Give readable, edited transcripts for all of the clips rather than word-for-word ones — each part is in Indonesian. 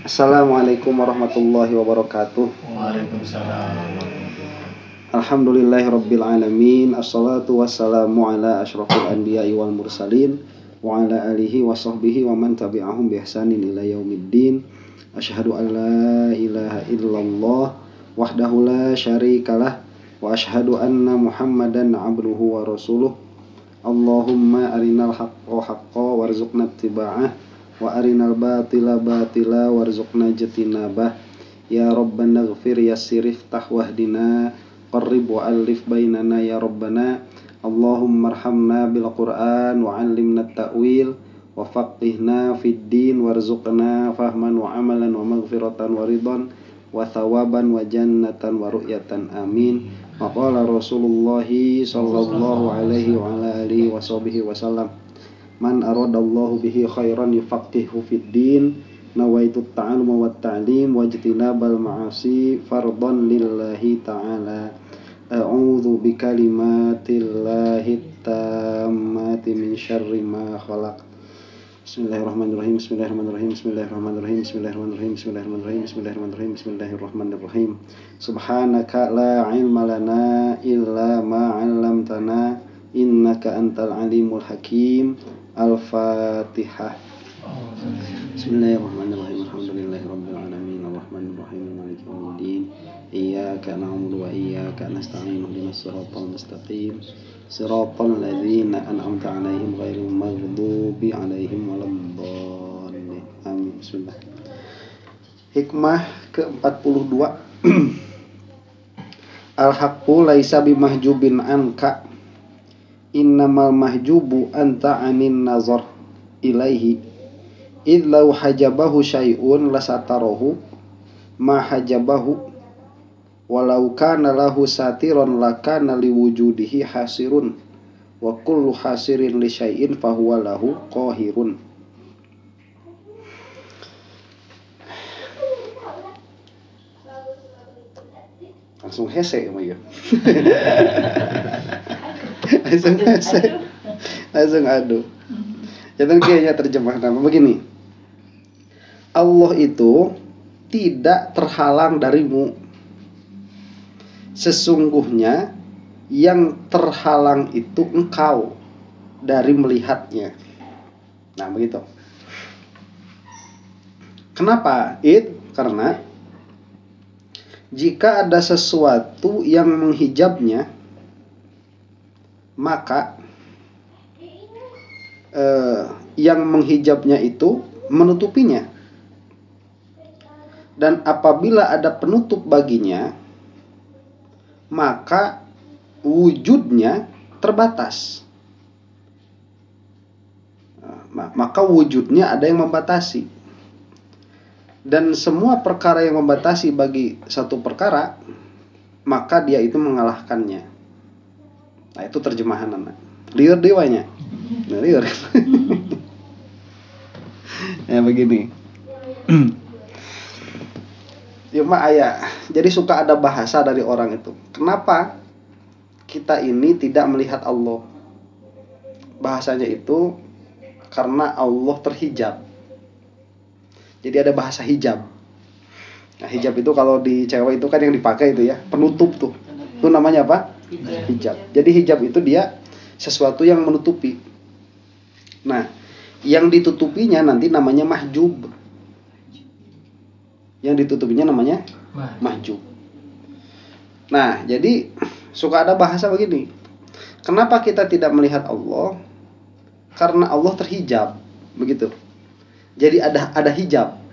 Assalamualaikum warahmatullahi wabarakatuh. Waalaikumsalam. Alhamdulillahirabbil alamin. Assalatu wassalamu ala asyrafil anbiya'i wal mursalin wa ala alihi wa sahbihi wa man tabi'ahum bi ihsanin ila yaumiddin. Asyhadu an la ilaha illallah wahdahu la syarikalah wa asyhadu anna Muhammadan abduhu wa rasuluh. Allahumma arinal haqqa haqqan warzuqna ittiba'ah wa arinal batila batila warzuqna ijtinabah. Ya Rabbana ighfir yassir iftah wahdina qarrib wa alif bainana ya Rabbana. Allahumma arhamna bil Qur'an wa 'allimna at-ta'wil wa faqihna fid din warzuqna fahman wa amalan wa maghfiratan wa ridhan wa thawaban wa jannatan wa ru'yatan amin. Wa qala Rasulullah sallallahu alaihi wa ala alihi wa sahbihi wasallam, man aradallahu bihi khairan yufaqihu fid din, nawaitu ta'alluma wat ta'lim wajtinabal ma'asi fardhan lillahi ta'ala. A'udzu bikalimatillahi tammati min syarri ma khalaq. Bismillahirrahmanirrahim. Bismillahirrahmanirrahim. Bismillahirrahmanirrahim. Bismillahirrahmanirrahim. Bismillahirrahmanirrahim. Bismillahirrahmanirrahim. Bismillahirrahmanirrahim. Subhanaka la ilma lana illa ma 'allamtana innaka antal alimul hakim. Al-Fatihah. Bismillahirrahmanirrahim. Alhamdulillahirabbil alamin. Arrahmanirrahim. Maliki yaumiddin. Iyyaka na'budu wa iyyaka nasta'in. Ihdinas siratal mustaqim. Siratal ladzina an'amta 'alaihim ghairil maghdubi 'alaihim waladdallin. Amin. Bismillah. Hikmah ke-42. Al-haqqu laisa bimahjubin anka. Innamal mahjubu anta 'anin nazar ilaihi. Idh law hajabahu syai'un lasatarahu ma hajabahu. Walau kana lahu satiron lakana liwujudihi hasirun wa kullu hasirin li syai'in fahuwa lahu qahirun. Langsung hese ya. Langsung aduh. Jadi kayaknya terjemah nama begini. Allah itu tidak terhalang darimu. Sesungguhnya yang terhalang itu engkau dari melihatnya. Nah begitu. Kenapa? Karena jika ada sesuatu yang menghijabnya, maka yang menghijabnya itu menutupinya. Dan apabila ada penutup baginya, maka wujudnya terbatas. Maka wujudnya ada yang membatasi. Dan semua perkara yang membatasi bagi satu perkara, maka dia itu mengalahkannya. Nah itu terjemahan anak. Liur dewanya. Nah, liur. Ya begini. Cuma ayah, jadi suka ada bahasa dari orang itu. Kenapa kita ini tidak melihat Allah? Bahasanya itu karena Allah terhijab. Jadi ada bahasa hijab. Nah hijab itu kalau di cewek itu kan yang dipakai itu ya, penutup tuh. Itu namanya apa? Hijab. Jadi hijab itu dia sesuatu yang menutupi. Nah, yang ditutupinya nanti namanya mahjub. Yang ditutupinya namanya mahjub. Nah, jadi suka ada bahasa begini. Kenapa kita tidak melihat Allah? Karena Allah terhijab, begitu. Jadi ada hijab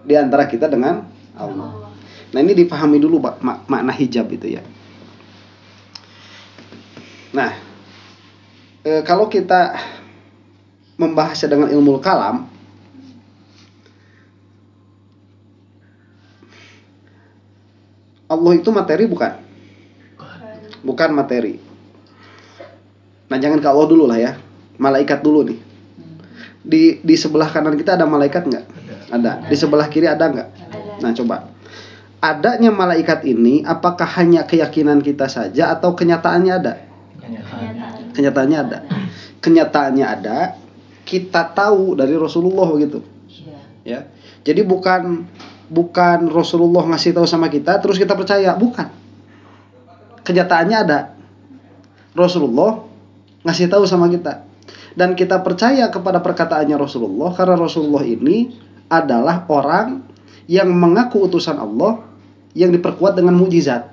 di antara kita dengan Allah. Nah, ini dipahami dulu makna hijab itu ya. Nah, kalau kita membahasnya dengan ilmu kalam, Allah itu materi bukan? Bukan materi. Nah jangan ke Allah dulu lah ya. Malaikat dulu nih. Di sebelah kanan kita ada malaikat nggak? Ada. Di sebelah kiri ada nggak? Nah coba. Adanya malaikat ini apakah hanya keyakinan kita saja atau kenyataannya ada? Kenyataannya ada. Kenyataannya ada. Kita tahu dari Rasulullah gitu. Ya. Jadi bukan Rasulullah ngasih tahu sama kita terus kita percaya, bukan. Kenyataannya ada. Rasulullah ngasih tahu sama kita. Dan kita percaya kepada perkataannya Rasulullah karena Rasulullah ini adalah orang yang mengaku utusan Allah yang diperkuat dengan mukjizat.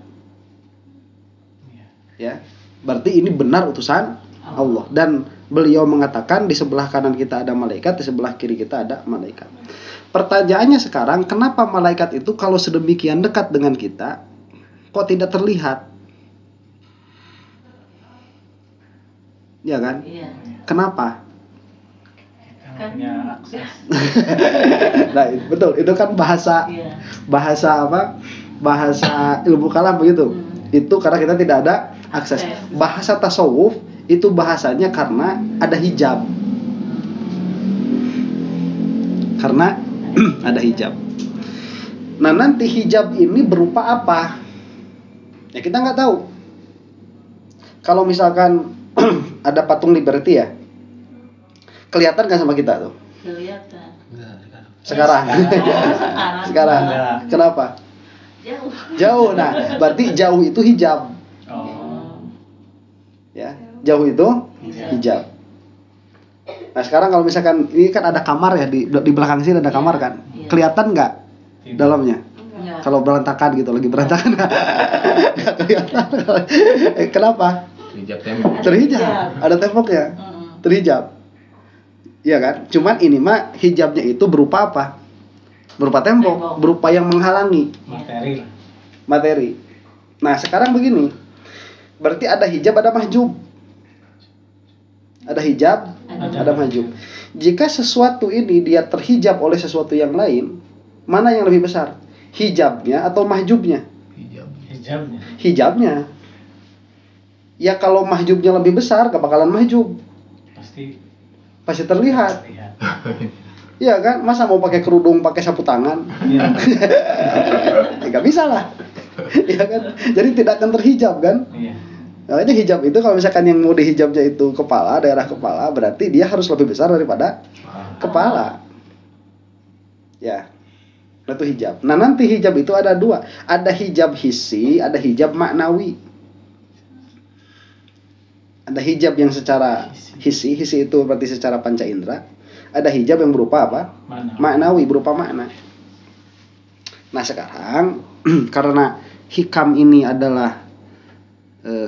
Ya. Berarti ini benar utusan Allah. Dan beliau mengatakan di sebelah kanan kita ada malaikat, di sebelah kiri kita ada malaikat. Pertanyaannya sekarang, kenapa malaikat itu kalau sedemikian dekat dengan kita kok tidak terlihat? Ya kan? Iya. Kenapa? Kita punya akses. Nah, betul. Itu kan bahasa apa? Bahasa ilmu kalam begitu. Itu karena kita tidak ada akses. Bahasa tasawuf itu bahasanya karena ada hijab. Karena ada hijab. Nah, nanti hijab ini berupa apa? Ya kita nggak tahu. Kalau misalkan ada patung Liberty ya, kelihatan kan sama kita tuh? Kelihatan. Sekarang. Sekarang. Kenapa? Jauh. Jauh. Nah, berarti jauh itu hijab. Oh. Ya, jauh itu hijab. Nah, sekarang kalau misalkan ini kan ada kamar ya di belakang sini ada kamar kan? Iya. Kelihatan nggak dalamnya? Ya. Kalau berantakan gitu, lagi berantakan nggak kelihatan. Kenapa? Terhijab. Ada temboknya. Terhijab. Iya kan? Cuman ini mah hijabnya itu berupa apa? Berupa tembok, berupa yang menghalangi materi. Nah, sekarang begini. Berarti ada hijab, ada mahjub. Ada hijab, ada mahjub. Jika sesuatu ini dia terhijab oleh sesuatu yang lain, mana yang lebih besar? Hijabnya atau mahjubnya? Hijabnya. Ya kalau mahjubnya lebih besar, gak bakalan mahjub. Pasti terlihat. Iya kan? Masa mau pakai kerudung, pakai sapu tangan? Ya, gak bisa lah. Iya kan? Jadi tidak akan terhijab kan? Makanya hijab itu kalau misalkan yang mau dihijabnya itu kepala, daerah kepala, berarti dia harus lebih besar daripada kepala. Ya. Nah, itu hijab. Nah, nanti hijab itu ada dua. Ada hijab hissi, ada hijab maknawi. Ada hijab yang secara hissi itu berarti secara panca indera. Ada hijab yang berupa apa? Maknawi, berupa makna. Nah, sekarang karena hikam ini adalah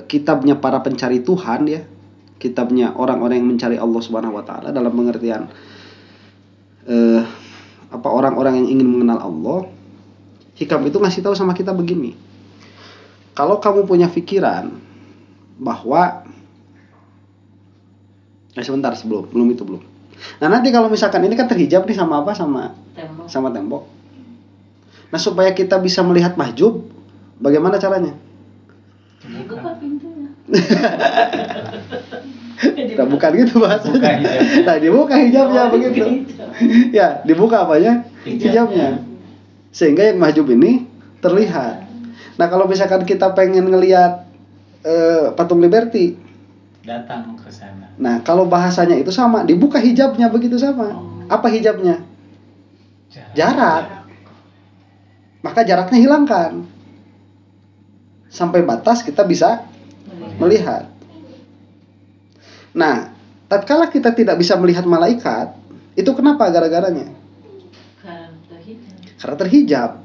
kitabnya para pencari Tuhan ya. Kitabnya orang-orang yang mencari Allah Subhanahu wa taala dalam pengertian orang-orang yang ingin mengenal Allah. Hikam itu ngasih tahu sama kita begini. Kalau kamu punya pikiran bahwa sebentar belum itu. Nah, nanti kalau misalkan ini kan terhijab nih sama apa? Sama tembok. Nah, supaya kita bisa melihat mahjub, bagaimana caranya? Buka pintunya. Nah, bukan gitu bahasanya. Nah, dibuka hijabnya begitu. Ya, dibuka apanya? Hijabnya. Sehingga yang mahjub ini terlihat. Nah, kalau misalkan kita pengen ngelihat patung Liberty, datang ke sana. Nah, kalau bahasanya itu sama, dibuka hijabnya begitu sama. Apa hijabnya? Jarak. Maka jaraknya hilangkan. Sampai batas kita bisa melihat. Nah, tatkala kita tidak bisa melihat malaikat, itu kenapa gara-garanya? Karena terhijab.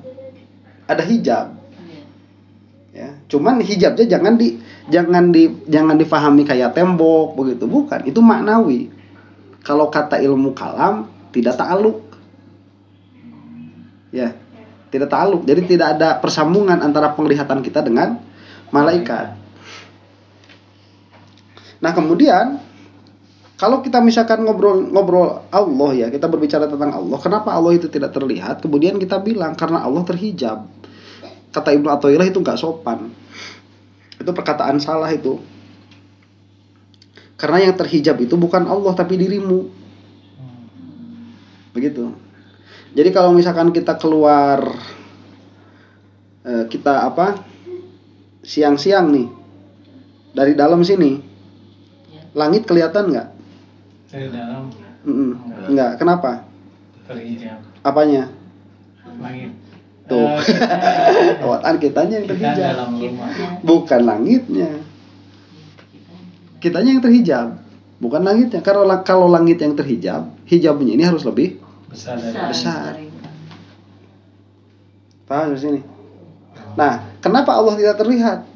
Ada hijab. Ya, cuman hijabnya jangan difahami kayak tembok begitu, bukan. Itu maknawi. Kalau kata ilmu kalam tidak ta'aluk. Ya, tidak ta'aluk. Jadi tidak ada persambungan antara penglihatan kita dengan malaikat. Nah, kemudian kalau kita misalkan ngobrol Allah ya, kita berbicara tentang Allah, kenapa Allah itu tidak terlihat? Kemudian kita bilang karena Allah terhijab. Kata Ibnu Athaillah itu nggak sopan. Itu perkataan salah itu. Karena yang terhijab itu bukan Allah tapi dirimu. Begitu. Jadi kalau misalkan kita keluar siang-siang nih dari dalam sini, langit kelihatan nggak? Dari dalam. Nggak. Kenapa? Terhijab. Apanya? Langit. Tuh. Kitanya. Awal kitanya yang Kita terhijab. dalam rumah. Bukan langitnya. Kitanya yang terhijab, bukan langitnya. Karena kalau langit yang terhijab, hijabnya ini harus lebih Besar dari besar. Paham di sini? Nah, kenapa Allah tidak terlihat?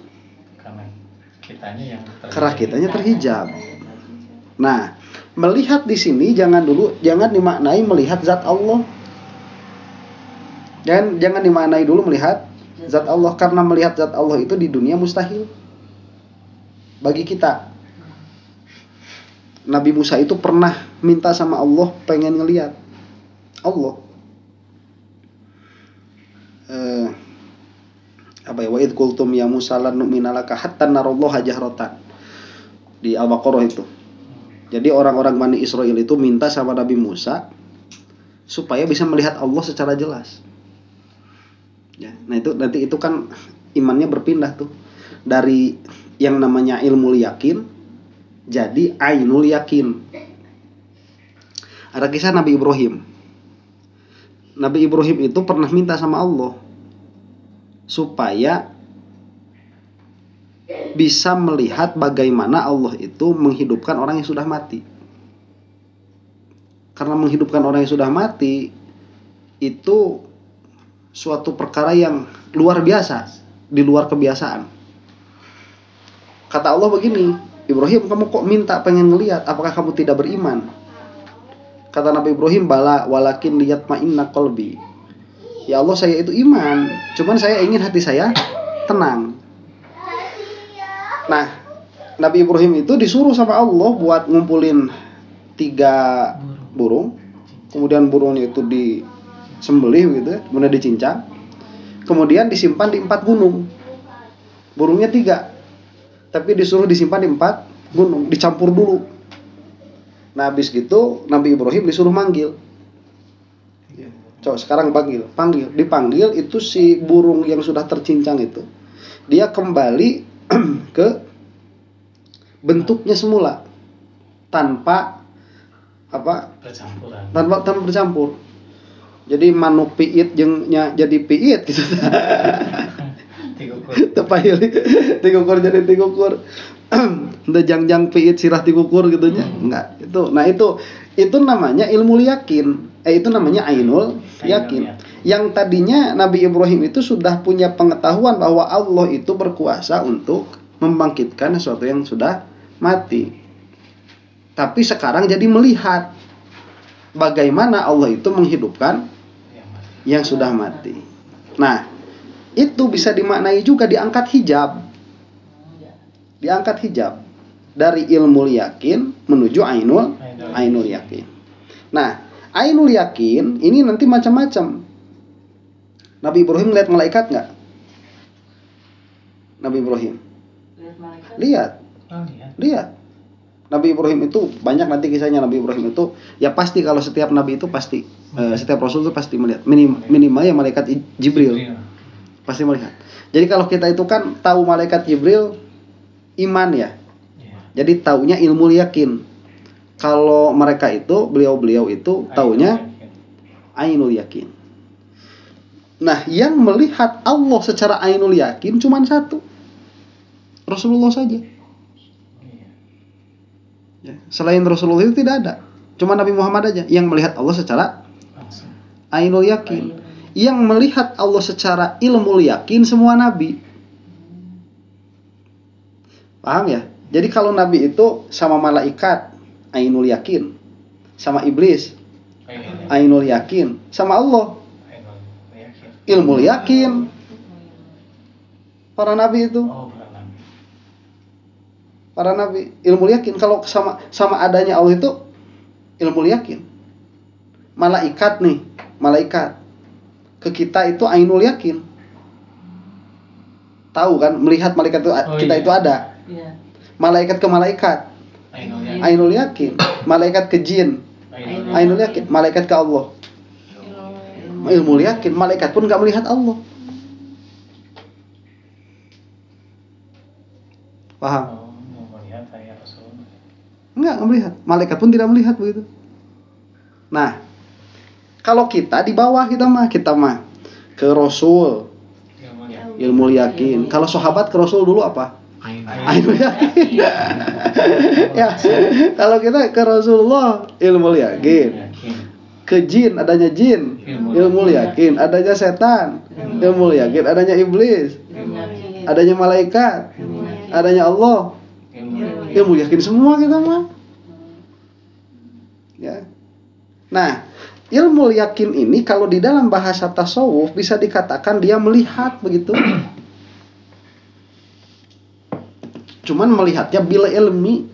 Karena kitanya yang Karena kitanya terhijab. Nah, melihat di sini jangan dimaknai melihat zat Allah. Jangan dimaknai dulu melihat zat Allah, karena melihat zat Allah itu di dunia mustahil bagi kita. Nabi Musa itu pernah minta sama Allah pengen ngelihat Allah. Wa id qultum ya Musa lan nu'mina laka hatta narallaha jahratan. Di Al-Baqarah itu. Jadi orang-orang Bani Israil itu minta sama Nabi Musa supaya bisa melihat Allah secara jelas. Ya, nah itu nanti itu kan imannya berpindah tuh dari yang namanya ilmu yakin jadi ainul yakin. Ada kisah Nabi Ibrahim. Nabi Ibrahim itu pernah minta sama Allah supaya bisa melihat bagaimana Allah itu menghidupkan orang yang sudah mati. Karena menghidupkan orang yang sudah mati itu suatu perkara yang luar biasa, di luar kebiasaan. Kata Allah begini, Ibrahim, kamu kok minta pengen ngelihat, apakah kamu tidak beriman? Kata Nabi Ibrahim, bala walakin liyatma'inna qalbi. Ya Allah, saya itu iman, cuman saya ingin hati saya tenang. Nah, Nabi Ibrahim itu disuruh sama Allah buat ngumpulin 3 burung. Kemudian burungnya itu disembelih gitu ya, kemudian dicincang. Kemudian disimpan di 4 gunung. Burungnya 3. Tapi disuruh disimpan di 4 gunung, dicampur dulu. Nah, habis gitu Nabi Ibrahim disuruh manggil. Coba sekarang dipanggil itu si burung yang sudah tercincang itu. Dia kembali ke bentuknya semula tanpa tanpa bercampur. Jadi manuk piit jengnya jadi piit gitu. Tepayil tigukur jadi tigukur. Henteu jangjang piit sirah tigukur gitu nya. Enggak. Itu namanya ilmu yakin. Itu namanya ainul yakin. Yang tadinya Nabi Ibrahim itu sudah punya pengetahuan bahwa Allah itu berkuasa untuk membangkitkan sesuatu yang sudah mati. Tapi sekarang jadi melihat bagaimana Allah itu menghidupkan yang sudah mati. Nah, itu bisa dimaknai juga diangkat hijab. Diangkat hijab dari ilmu yakin menuju ainul yakin. Nah, ainul yakin ini nanti macam-macam. Nabi Ibrahim lihat malaikat nggak? Nabi Ibrahim lihat. Nabi Ibrahim itu banyak nanti kisahnya. Nabi Ibrahim itu ya pasti, kalau setiap nabi itu pasti setiap rasul itu pasti melihat minimal ya malaikat Jibril pasti melihat. Jadi kalau kita itu kan tahu malaikat Jibril iman ya. Jadi taunya ilmu yakin. Kalau mereka itu beliau itu taunya ainul yakin. Nah, yang melihat Allah secara ainul yakin cuma satu, Rasulullah saja. Ya, selain Rasulullah itu tidak ada, cuma Nabi Muhammad aja yang melihat Allah secara ainul yakin. Yang melihat Allah secara ilmu yakin semua nabi. Paham ya? Jadi kalau nabi itu sama malaikat ainul yakin, sama iblis ainul yakin, sama Allah ilmu yakin. Para nabi itu para nabi ilmu yakin. Kalau sama adanya Allah itu ilmu yakin. Malaikat ke kita itu ainul yakin. Tahu kan, melihat malaikat itu kita itu ada. Malaikat ke malaikat ainul yakin. Malaikat ke jin ainul yakin. Malaikat ke Allah ilmu yakin. Malaikat pun gak melihat Allah. Paham? Enggak melihat. Malaikat pun tidak melihat begitu. Nah, kalau kita di bawah kita mah ke Rasul, Ilmu ya. ilmu yakin. Kalau sahabat ke Rasul dulu apa? Ainul yakin. Ya, kalau kita ke Rasulullah ilmu yakin. Yakin. Ke jin, adanya jin, ilmu yakin. Adanya setan, ilmu yakin. Adanya iblis, adanya malaikat, adanya Allah, Ilmu. ilmu yakin semua kita mah. Ya. Nah, ilmu yakin ini kalau di dalam bahasa tasawuf bisa dikatakan dia melihat begitu. Cuman melihatnya bila ilmi,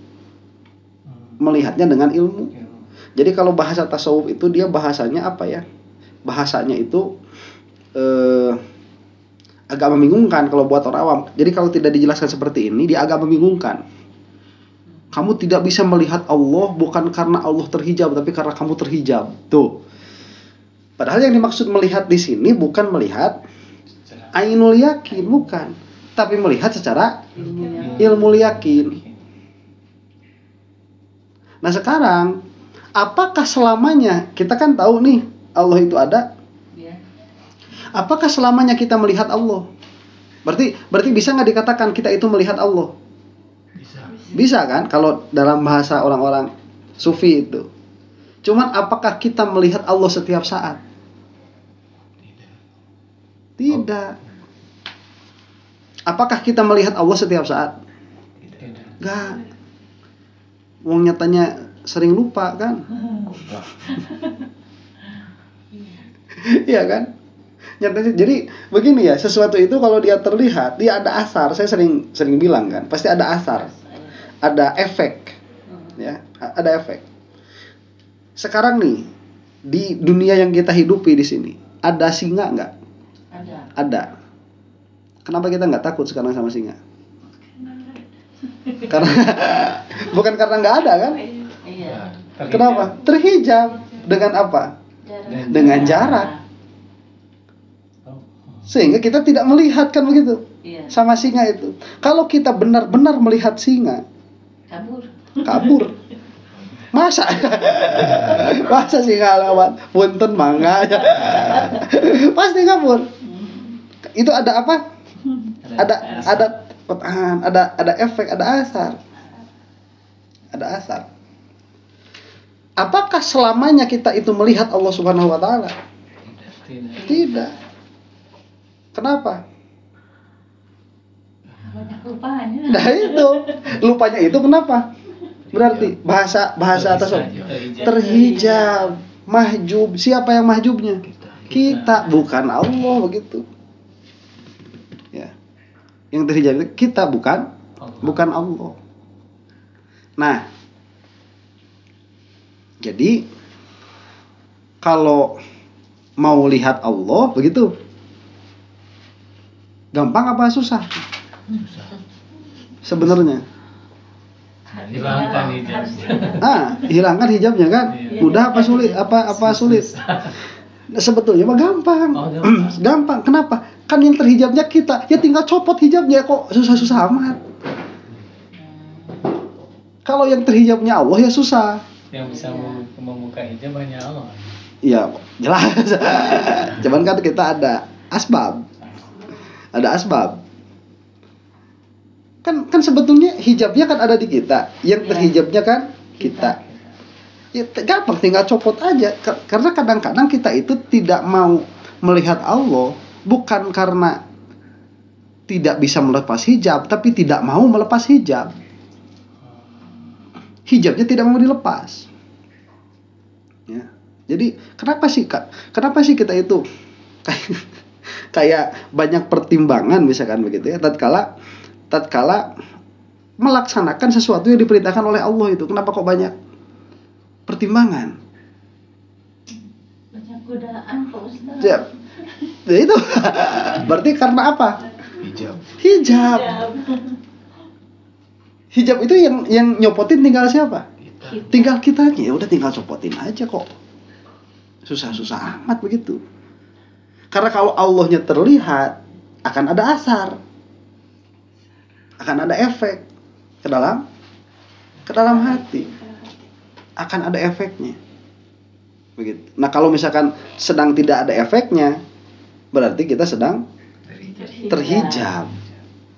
melihatnya dengan ilmu. Jadi kalau bahasa tasawuf itu dia bahasanya apa ya? Bahasanya itu agak membingungkan kalau buat orang awam. Jadi kalau tidak dijelaskan seperti ini, dia agak membingungkan. Kamu tidak bisa melihat Allah bukan karena Allah terhijab, tapi karena kamu terhijab. Tuh. Padahal yang dimaksud melihat di sini bukan melihat ainul yakin, bukan, tapi melihat secara ilmu yakin. Nah sekarang, apakah selamanya kita kan tahu nih Allah itu ada? Apakah selamanya kita melihat Allah? Berarti bisa nggak dikatakan kita itu melihat Allah? Bisa kan? Kalau dalam bahasa orang-orang sufi itu. Cuman apakah kita melihat Allah setiap saat? Tidak. Apakah kita melihat Allah setiap saat? Enggak. Wong nyatanya sering lupa kan? Iya kan? Nyatanya, jadi begini ya, sesuatu itu kalau dia terlihat, dia ada asar. Saya sering bilang kan, pasti ada asar, ada efek, ya, ada efek. Sekarang nih di dunia yang kita hidupi di sini, ada singa nggak? Ada. Kenapa kita nggak takut sekarang sama singa? Karena bukan karena nggak ada kan? Iya. Kenapa? Terhijab dengan apa? Dengan jarak. Sehingga kita tidak melihat kan begitu sama singa itu. Kalau kita benar-benar melihat singa, kabur. Masa singa lewat punten mangga aja. Pasti kabur. Itu ada apa? Ada efek, ada asar. Ada asar. Apakah selamanya kita itu melihat Allah Subhanahu wa taala? Tidak. Kenapa? Banyak lupanya. Nah itu, lupanya itu kenapa? Berarti bahasa atas terhijab, mahjub. Siapa yang mahjubnya? Kita, bukan Allah begitu. Ya. Yang terhijab itu kita, bukan Allah. Nah, jadi kalau mau lihat Allah begitu, gampang apa susah? Sebenarnya. Hilangkan hijabnya. Hilangkan hijabnya kan? Mudah apa sulit? Apa sulit? Sebetulnya mah gampang. Gampang. Kenapa? Kan yang terhijabnya kita. Ya tinggal copot hijabnya, kok susah-susah amat. Kalau yang terhijabnya Allah ya susah. Yang bisa membuka hijab hanya Allah. Iya, jelas. Cuman kan kita ada asbab. Ada asbab. Kan sebetulnya hijabnya kan ada di kita. Yang terhijabnya kan kita. Ya gampang, tinggal copot aja. Karena kadang-kadang kita itu tidak mau melihat Allah bukan karena tidak bisa melepas hijab, tapi tidak mau melepas hijab. Hijabnya tidak mau dilepas. Ya. Jadi kenapa sih kita itu kayak banyak pertimbangan misalkan begitu ya, tatkala melaksanakan sesuatu yang diperintahkan oleh Allah itu, kenapa kok banyak pertimbangan? Banyak godaan Pak Ustaz. Ya itu berarti karena apa? Hijab. Hijab itu yang nyopotin tinggal siapa? Tinggal kitanya. Ya udah tinggal copotin aja kok. Susah-susah amat begitu. Karena kalau Allahnya terlihat, akan ada asar, akan ada efek ke dalam hati, akan ada efeknya. Begitu. Nah kalau misalkan sedang tidak ada efeknya, berarti kita sedang terhijab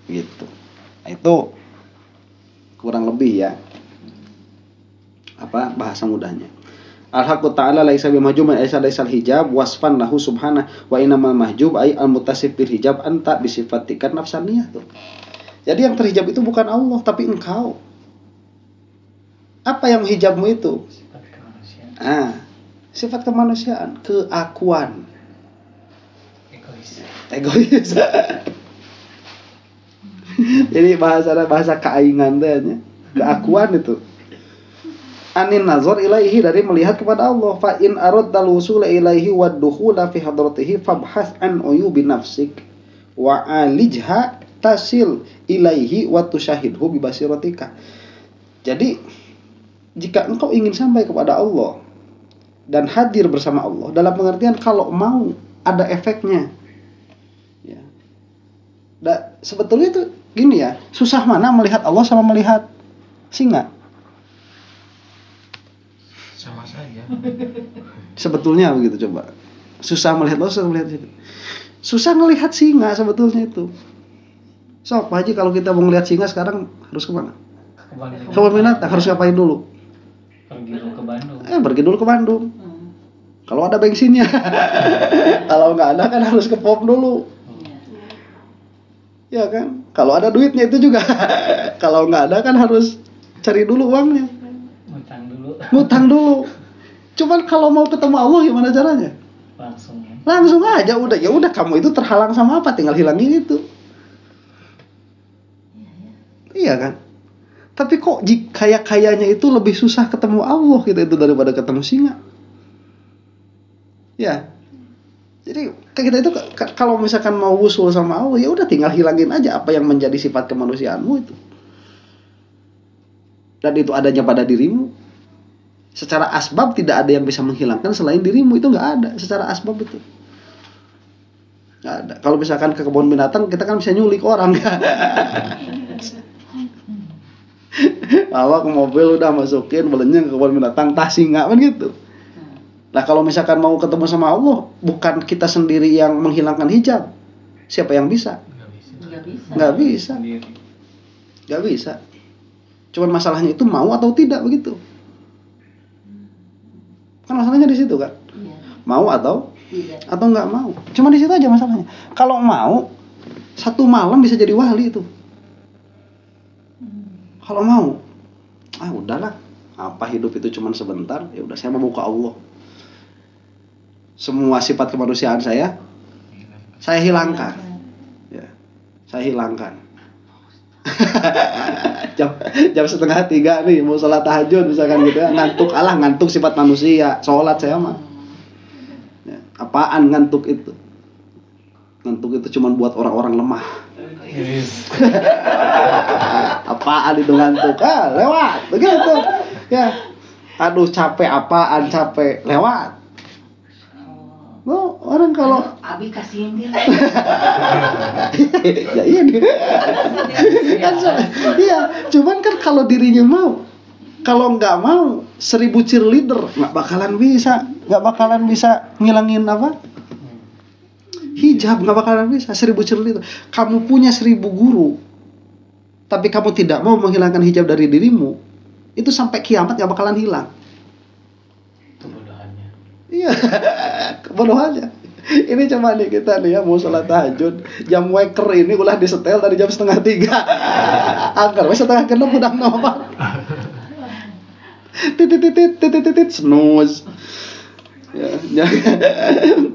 gitu. Nah, itu kurang lebih ya apa bahasa mudahnya. Al-haqqu ta'ala laisa bimahjubin laisal hijab wasfan lahu subhanahu wa innamal mahjub ay al-muttasif bil hijab anta bisifatikan nafsaniyah tuh. Jadi yang terhijab itu bukan Allah tapi engkau. Apa yang hijabmu itu? Sifat kemanusiaan. Sifat kemanusiaan, keakuan. Egois. Jadi bahasa keaingan teh keakuan itu. Anin nazar ilaihi, dari melihat kepada Allah. Fa in aradta al-wusul ilaihi wa dukhula fi hadratihi fabhas an uyubi nafsik wa alijha tasil ilaihi wa tusyahidhu bi basiratika. Jadi jika engkau ingin sampai kepada Allah dan hadir bersama Allah, dalam pengertian kalau mau ada efeknya. Ya. Sebetulnya itu gini ya, susah mana melihat Allah sama melihat singa? Sama saja. Sebetulnya begitu, coba. Susah melihat Allah, susah melihat singa. Susah melihat singa sebetulnya itu. So, Pak Haji, kalau kita mau melihat singa sekarang harus kemana? Ke Bandung. Harus ngapain dulu? Pergi dulu ke Bandung. Pergi dulu ke Bandung. Kalau ada bensinnya. Kalau nggak ada kan harus ke POM dulu. Ya kan? Kalau ada duitnya itu juga. Kalau nggak ada kan harus cari dulu uangnya. Ngutang dulu. Cuman kalau mau ketemu Allah gimana caranya? Langsung aja udah. Ya udah, kamu itu terhalang sama apa? Tinggal hilangin itu. Iya kan? Tapi kok kayaknya itu lebih susah ketemu Allah gitu itu daripada ketemu singa. Ya. Jadi kita itu kalau misalkan mau wusul sama Allah, ya udah tinggal hilangin aja apa yang menjadi sifat kemanusiaanmu itu. Dan itu adanya pada dirimu. Secara asbab tidak ada yang bisa menghilangkan selain dirimu, itu nggak ada secara asbab itu. Nggak ada. Kalau misalkan ke kebun binatang kita kan bisa nyulik orang. Bawa ke mobil udah masukin belenyeng ke kebun binatang, tas singa kan gitu. Nah kalau misalkan mau ketemu sama Allah, bukan kita sendiri yang menghilangkan hijab. Siapa yang bisa? Nggak bisa. Nggak bisa. Cuman masalahnya itu mau atau tidak begitu. Kan masalahnya di situ kan. Mau atau nggak mau. Cuma di situ aja masalahnya. Kalau mau, satu malam bisa jadi wali itu. Kalau mau, udahlah. Apa hidup itu cuma sebentar? Ya udah, saya mau buka Allah. Semua sifat kemanusiaan saya hilangkan. Ya, saya hilangkan. jam 2:30 nih mau sholat tahajud misalkan gitu ya, ngantuk sifat manusia, sholat saya mah. Ya, apaan ngantuk itu? Ngantuk itu cuma buat orang-orang lemah. Apaan itu ngantuk? Lewat begitu. Ya. Aduh capek, apaan capek? Lewat. Oh, orang kalau Abi kasihin dia. Ya iya nih. Iya, cuman kan kalau dirinya mau, kalau nggak mau 1000 cheerleader nggak bakalan bisa ngilangin apa? Hijab, nggak bakalan bisa. 1000 cheerleader. Kamu punya 1000 guru, tapi kamu tidak mau menghilangkan hijab dari dirimu, itu sampai kiamat nggak bakalan hilang. Iya, kebodohannya. Ini coba nih kita nih ya mau sholat tahajud, jam waker ini ulah disetel dari jam 2:30. Agar wes 5:30 udah nomor. Titit snooze. Ya,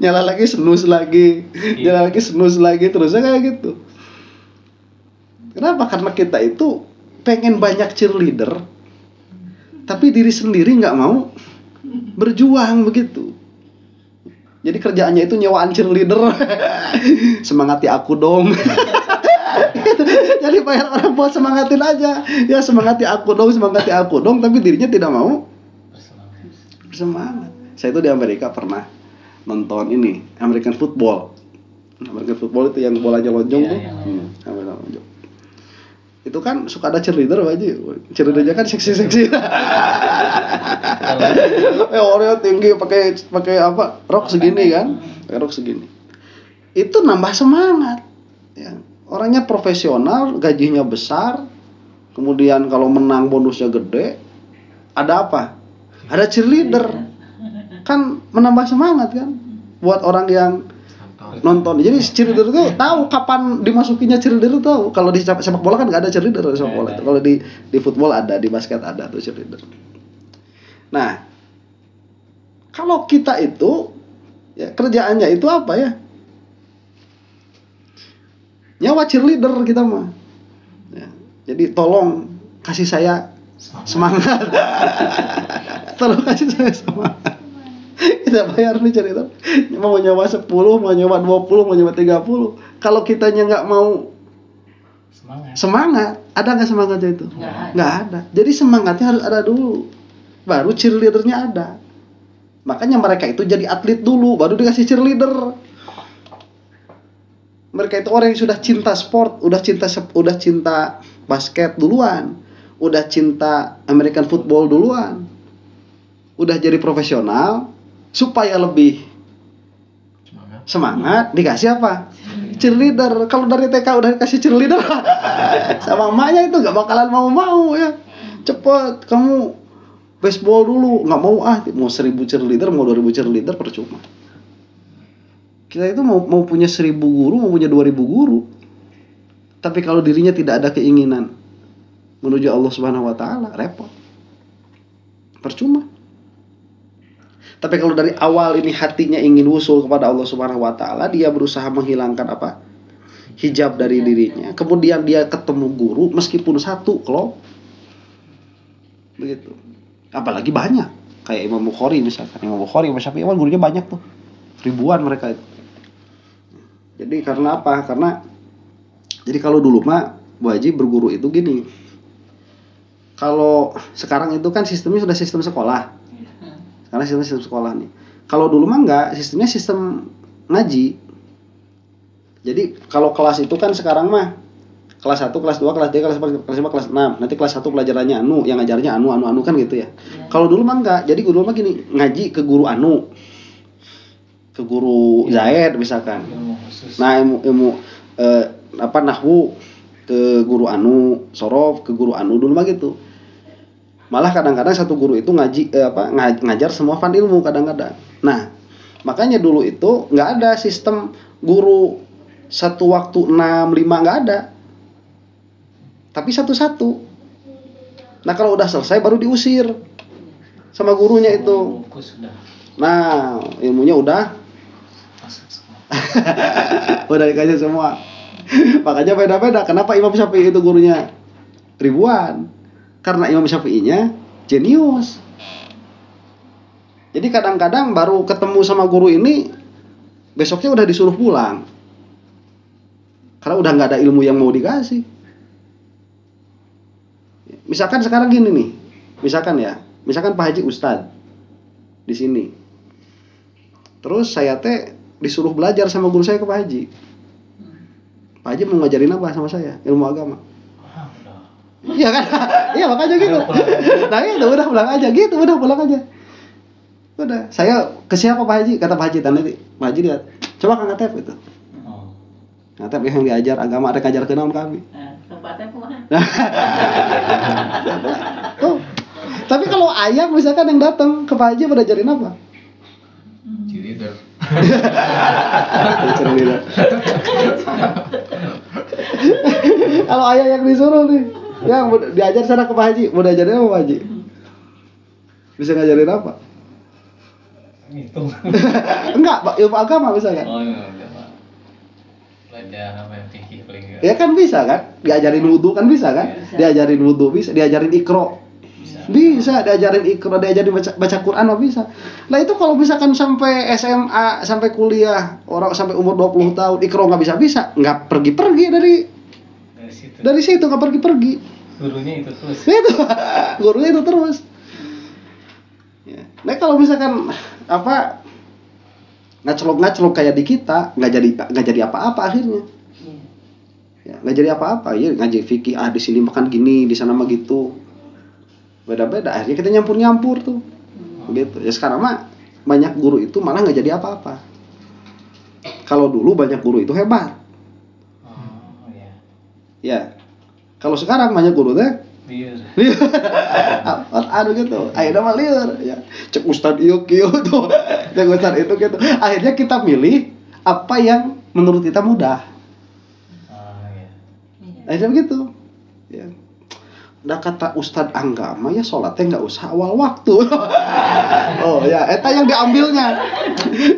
nyala lagi snooze lagi, nyala lagi snooze lagi, terusnya kayak gitu. Kenapa? Karena kita itu pengen banyak cheerleader, tapi diri sendiri nggak mau berjuang begitu. Jadi kerjaannya itu nyewaan cheerleader. Semangati aku dong. Jadi bayar orang buat semangatin aja. Ya semangati aku dong, tapi dirinya tidak mau bersemangat. Saya itu di Amerika pernah nonton ini American football. American football itu yang bolanya lonjong tuh. American lonjong. Itu kan suka ada cheerleader aja. Cheerleadernya kan seksi-seksi. Orangnya tinggi pakai apa? Rok segini kan? Pakai rok segini. itu nambah semangat. Ya. Orangnya profesional, gajinya besar, kemudian kalau menang bonusnya gede, ada apa? Ada cheerleader, kan menambah semangat kan, buat orang yang nonton. Jadi cheerleader itu tahu kapan dimasukinya cheerleader tahu. Kalau di sepak bola kan nggak ada cheerleader di sepak bola. Kalau di football ada, di basket ada tuh cheerleader. Nah, kalau kita itu ya kerjaannya itu apa ya? Nyawa cheerleader kita mah. Ya, jadi tolong kasih saya semangat. Tolong kasih saya semangat. Kita bayar nih cheerleader. Mau nyawa 10, mau nyawa 20, mau nyawa 30. Kalau kitanya nggak mau semangat, ada nggak semangatnya itu? Nggak ada. Jadi semangatnya harus ada dulu, baru cheerleadernya ada. Makanya mereka itu jadi atlet dulu, baru dikasih cheerleader. Mereka itu orang yang sudah cinta sport, udah cinta basket duluan, udah cinta American football duluan, udah jadi profesional, supaya lebih semangat dikasih apa? Cheerleader. Kalau dari TK udah dikasih cheerleader, sama emaknya itu nggak bakalan mau ya. Cepet kamu baseball dulu, nggak mau mau 1000 cheerleader, mau 2000 cheerleader percuma. Kita itu mau punya 1000 guru, mau punya 2000 guru, tapi kalau dirinya tidak ada keinginan menuju Allah Subhanahu Wa Taala, repot, percuma. Tapi kalau dari awal ini hatinya ingin usul kepada Allah Subhanahu Wa Taala, dia berusaha menghilangkan apa? Hijab dari dirinya. Kemudian dia ketemu guru, meskipun satu klub, begitu. Apalagi banyak, kayak Imam Bukhari misalkan. Imam Bukhari, Imam Syafi'i, gurunya banyak tuh, ribuan mereka itu. Jadi karena apa? Jadi kalau dulu mah Bu Haji berguru itu gini. Kalau sekarang itu kan sistemnya sudah sistem sekolah. Karena sistem sekolah nih. Kalau dulu mah enggak, sistemnya sistem ngaji. Jadi kalau kelas itu kan sekarang mah kelas 1, kelas 2, kelas 3, kelas 4, kelas 5, kelas 6. Nanti kelas 1 pelajarannya yang ngajarnya anu kan gitu ya. Kalau dulu mah enggak. Jadi guru mah gini, ngaji ke guru anu. Ke guru Zaid misalkan. Nah, ilmu nahwu ke guru anu, sorof ke guru anu, dulu mah gitu. Malah kadang-kadang satu guru itu ngajar semua fan ilmu kadang-kadang. Nah, makanya dulu itu nggak ada sistem guru satu waktu 6, 5, nggak ada. Tapi satu-satu. Nah, kalau udah selesai baru diusir sama gurunya itu. Nah, ilmunya udah udah dikasih semua. Makanya beda-beda. Kenapa Imam Syafi'i itu gurunya ribuan? Karena Imam Syafi'inya jenius. Jadi kadang-kadang baru ketemu sama guru ini, besoknya udah disuruh pulang. Karena udah nggak ada ilmu yang mau dikasih. Misalkan sekarang gini nih, misalkan Pak Haji Ustadz di sini. Terus saya disuruh belajar sama guru saya ke Pak Haji. Pak Haji mau ngajarin apa sama saya? Ilmu agama. Iya kan? Iya makanya gitu. Nah itu udah pulang aja gitu, udah pulang aja. Udah, saya ke siapa Pak Haji? Kata Pak Haji, nanti Pak Haji lihat, coba Kang Atep itu. Atep yang diajar agama, ada ngajar ke naon kami. Tapi kalau ayam misalkan yang datang ke Pak Haji pada ajarin apa? Cheerleader. Kalau ayah yang disuruh nih, yang diajar sana ke Pak Haji, mau diajarin apa Pak Haji? Bisa ngajarin apa? Ngitung. Enggak, ilmu agama misalkan. Oh, enggak. Belajar apa yang fikih paling enggak. Ya kan bisa kan? Diajarin wudu kan bisa kan? Diajarin wudu bisa, diajarin ikro. Bisa diajarin ikro, diajarin baca Quran mah bisa. Nah itu kalau misalkan sampai SMA, sampai kuliah, orang sampai umur 20 tahun ikro nggak bisa, nggak pergi-pergi dari situ nggak pergi-pergi. Gurunya itu terus. Itu gurunya itu terus. Ya. Nah kalau misalkan ngaclok kayak di kita nggak jadi apa-apa akhirnya. Ya, nggak jadi apa-apa ya, ngaji fikih di sini makan gini, di sana mah gitu. Beda-beda, akhirnya kita nyampur tuh. Gitu. Ya sekarang mah banyak guru itu malah nggak jadi apa-apa. Kalau dulu banyak guru itu hebat. Oh iya. Ya. Kalau sekarang banyak guru teh Liur. aduh gitu. Akhirnya mah liur ya. Cek ustad ieu kieu tuh. Cek ustad itu gitu. Akhirnya kita milih apa yang menurut kita mudah. Oh iya. Akhirnya begitu. Ya. Udah kata Ustadz Angga mah ya sholatnya nggak usah awal waktu. Oh ya, eta yang diambilnya.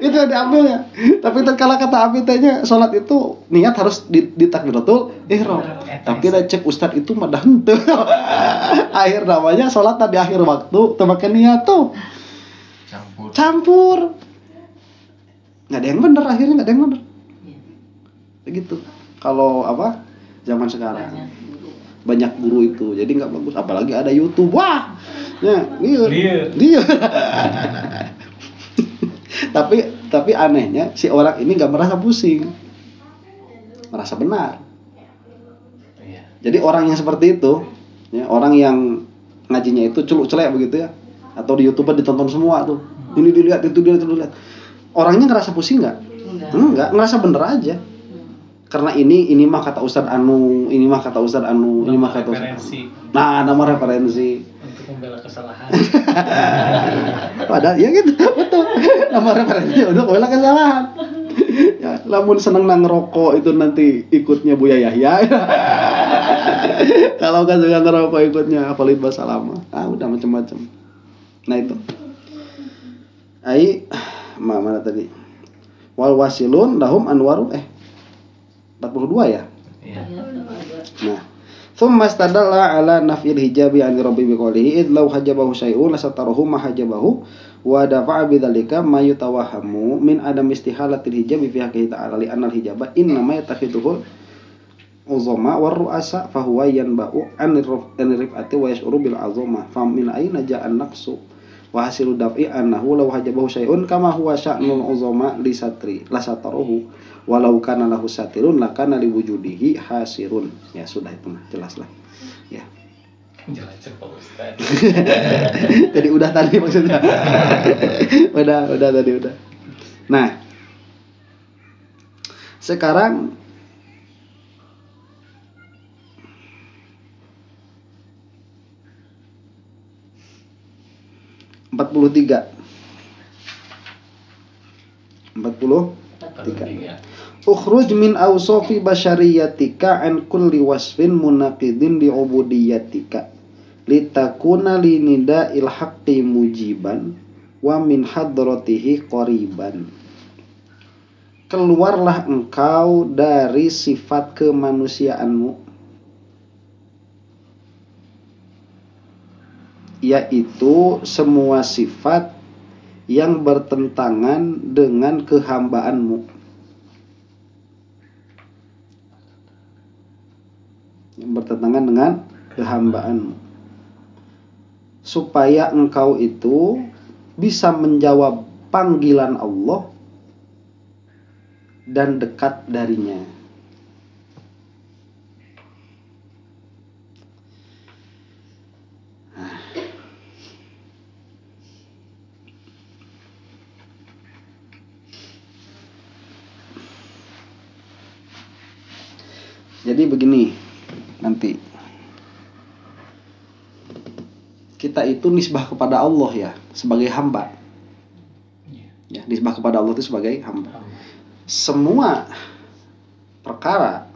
Itu yang diambilnya. Tapi kalau kata Abi tehnya sholat itu niat harus di takbiratul ihram. Tapi udah cek Ustadz itu mah dah henteu. Akhir namanya sholat di akhir waktu teu make niat tuh. Campur. Nggak ada yang bener, akhirnya nggak ada yang bener. Begitu. Kalau apa? Zaman sekarang. Banyak guru itu, jadi nggak bagus. Apalagi ada YouTube, wah, ya, liur. tapi anehnya si orang ini nggak merasa pusing, merasa benar. Iya. Jadi orang yang seperti itu, ya, orang yang ngajinya itu culuk-celek begitu ya, atau di YouTube ditonton semua tuh, ini dilihat, itu dilihat. Orangnya ngerasa pusing nggak? Enggak, ngerasa bener aja. Karena ini mah kata Ustadz Anu, ini mah kata Ustadz Anu, ini mah kata Ustadz Anu. Nah, nama referensi Untuk membela kesalahan. Padahal ya gitu, betul. Nama referensi untuk membela kesalahan. Ya, lamun seneng nang ngerokok itu nanti ikutnya Buya Yahya. Kalau kan suka ngerokok ikutnya Khalid Basalamah. Udah macam-macam. Nah itu. Mana tadi? Wal wasilun lahum anwaru 42 ya? Iya. Nah, thumma istadalla ala naf'il hijabi an rabbi biqoulihi id law hajabahu syai'un lasatarahu ma hajabahu wa dafa'a bidzalika ma yutawahhamu min adam istihalatil hijabi fi haqqihi ta'ala li anna al hijaba inna ma yatakhiduhu uzama war ru'asa fa huwa yanba'u an rif'ati wa yash'uru bil azama fa min ayna ja'a an-naqsu wa hasilu daf'i annahu law hajabahu syai'un kama huwa sya'nul uzama li satri lasatarahu walau kana lahu satirun lakana liwujudihi hasirun. Ya sudah itu mah jelas lah. Ya. Jelas Pak Ustaz. Jadi udah tadi maksudnya. udah tadi udah. Nah. Sekarang empat puluh tiga. Ukhruj min awsafi basyariyatika an kulli wasfin munaqidin li ubudiyatika litakuna linida il haqqi mujiban wa min hadratihi qariban. Keluarlah engkau dari sifat kemanusiaanmu, yaitu semua sifat yang bertentangan dengan kehambaanmu. Yang bertentangan dengan kehambaanmu. Supaya engkau itu bisa menjawab panggilan Allah dan dekat darinya. Jadi begini, nanti kita itu nisbah kepada Allah ya sebagai hamba. Ya, nisbah kepada Allah itu sebagai hamba. Semua perkara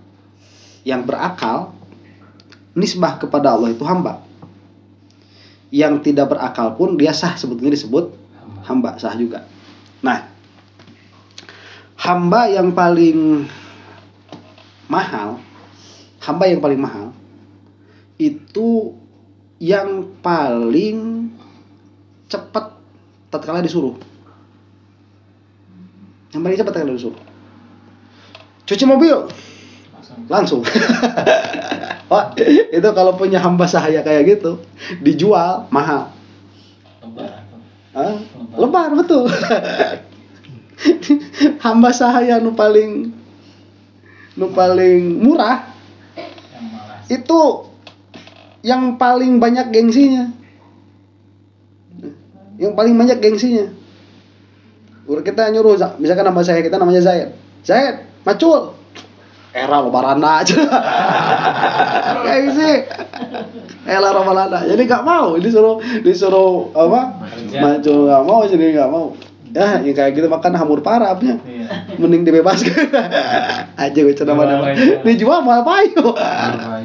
yang berakal nisbah kepada Allah itu hamba. Yang tidak berakal pun dia sah, sebetulnya disebut hamba, sah juga. Nah, hamba yang paling mahal itu yang paling cepat tatkala disuruh. Yang paling cepat tatkala disuruh. Cuci mobil langsung. Oh, itu kalau punya hamba sahaya kayak gitu, dijual mahal. Lebar betul. Hamba sahaya nu paling murah itu yang paling banyak gengsinya. Yang paling banyak gengsinya. Kita nyuruh, misalkan nama saya, kita namanya Zaid. Zaid, macul. Era lobarana aja. Kayak gitu. Era lobarana. Jadi nggak mau, disuruh apa? Kerja. Macul nggak mau, jadi nggak mau. Ya, yang kayak gitu makan hamur parahnya. Iya. Mending dibebaskan. Aja gue cerita mana. Dijual malah payu.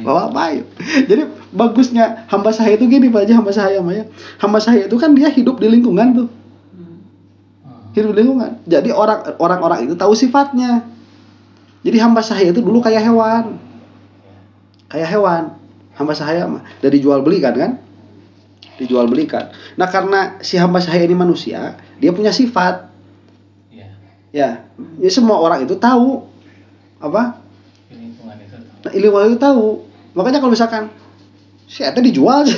Malah payu. Jadi bagusnya hamba sahaya itu gini Pak Haji, hamba sahaya Maya. Hamba sahaya itu kan dia hidup di lingkungan tuh. Hidup di lingkungan. Jadi orang-orang itu tahu sifatnya. Jadi hamba sahaya itu dulu kayak hewan. Kayak hewan. Hamba sahaya mah dari jual belikan kan? Dijual belikan. Nah, karena si hamba sahaya ini manusia, dia punya sifat. Iya. Ya, semua orang itu tahu apa? Di lingkungan itu. Nah, lingkungan itu tahu. Makanya kalau misalkan si eta dijual,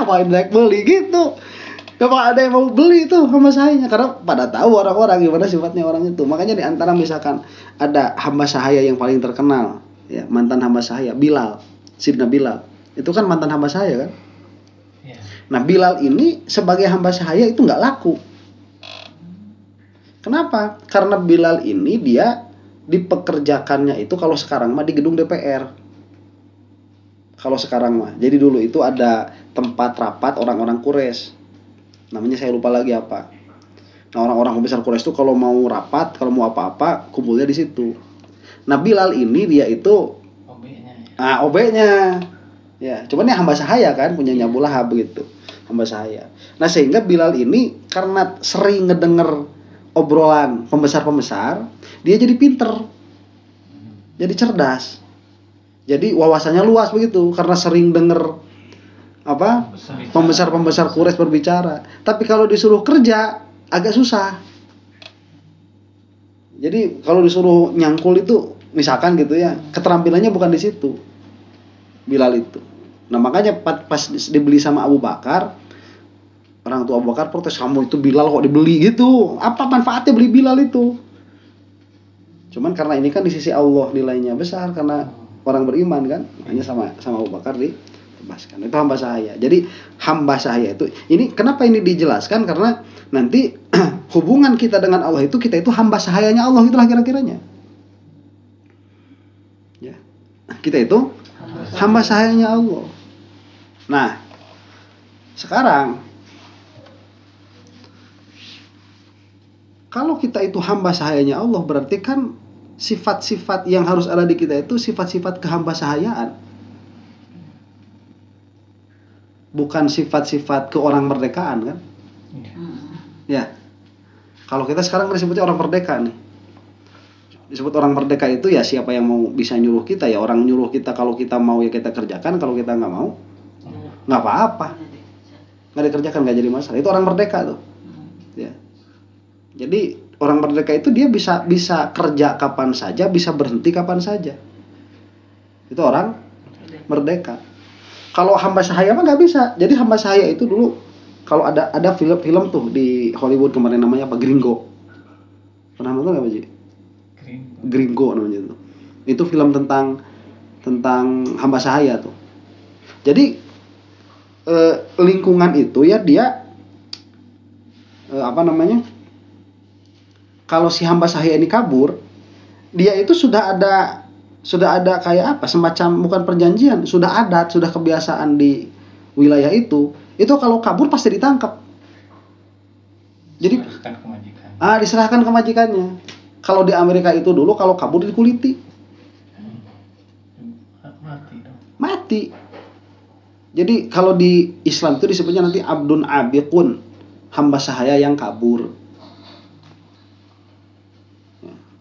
main naik beli gitu. Gak bakal ada yang mau beli itu hamba sahayanya karena pada tahu orang-orang gimana sifatnya orang itu. Makanya di antara misalkan ada hamba sahaya yang paling terkenal, ya, mantan hamba sahaya Bilal, Sidna Bilal. Itu kan mantan hamba sahaya kan? Iya. Nah, Bilal ini sebagai hamba sahaya itu nggak laku. Kenapa? Karena Bilal ini dia dipekerjakannya itu kalau sekarang mah di gedung DPR. Kalau sekarang mah. Jadi dulu itu ada tempat rapat orang-orang Quraisy. Namanya saya lupa lagi apa. Nah, orang-orang pembesar Quraisy itu kalau mau rapat, kalau mau apa-apa, kumpulnya di situ. Nah, Bilal ini dia itu OB-nya. OB-nya. Ya, cuman ya hamba sahaya kan, punyanya Abu Lahab begitu. Hamba sahaya. Nah, sehingga Bilal ini karena sering ngedenger obrolan pembesar-pembesar, dia jadi pinter. Jadi cerdas. Jadi wawasannya luas begitu karena sering denger apa? Pembesar-pembesar Quraisy berbicara. Tapi kalau disuruh kerja agak susah. Jadi kalau disuruh nyangkul itu misalkan gitu ya, keterampilannya bukan di situ. Bilal itu. Nah, makanya pas dibeli sama Abu Bakar, orang tua Abu Bakar protes, kamu itu Bilal kok dibeli gitu. Apa manfaatnya beli Bilal itu? Cuman karena ini kan di sisi Allah nilainya besar karena orang beriman kan. Makanya sama Abu Bakar dibebaskan. Itu hamba sahaya. Jadi hamba sahaya itu ini kenapa ini dijelaskan karena nanti hubungan kita dengan Allah itu kita itu hamba sahayanya Allah itulah kira-kiranya. Ya. Kita itu hamba sahayanya Allah. Nah, sekarang kalau kita itu hamba sahayanya Allah berarti kan sifat-sifat yang harus ada di kita itu sifat-sifat kehamba sahayaan. Bukan sifat-sifat ke orang merdekaan kan? Ya. Kalau kita sekarang disebutnya orang merdeka nih. Disebut orang merdeka itu ya siapa yang mau bisa nyuruh kita ya orang nyuruh kita kalau kita mau ya kita kerjakan kalau kita nggak mau nggak apa-apa nggak dikerjakan nggak jadi masalah itu orang merdeka tuh ya jadi orang merdeka itu dia bisa kerja kapan saja bisa berhenti kapan saja itu orang merdeka kalau hamba sahaya mah nggak bisa jadi hamba sahaya itu dulu kalau ada film tuh di Hollywood kemarin namanya apa Gringo pernah nonton nggak Pak Ji? Gringo namanya itu. Itu film tentang hamba sahaya tuh. Jadi lingkungan itu ya dia apa namanya? Kalau si hamba sahaya ini kabur, dia itu sudah ada kayak apa? Semacam bukan perjanjian, sudah adat, sudah kebiasaan di wilayah itu. Itu kalau kabur pasti ditangkap. Jadi diserahkan ke majikannya. Kalau di Amerika itu dulu kalau kabur dikuliti. Mati. Jadi kalau di Islam itu disebutnya nanti abdun abiqun, hamba sahaya yang kabur.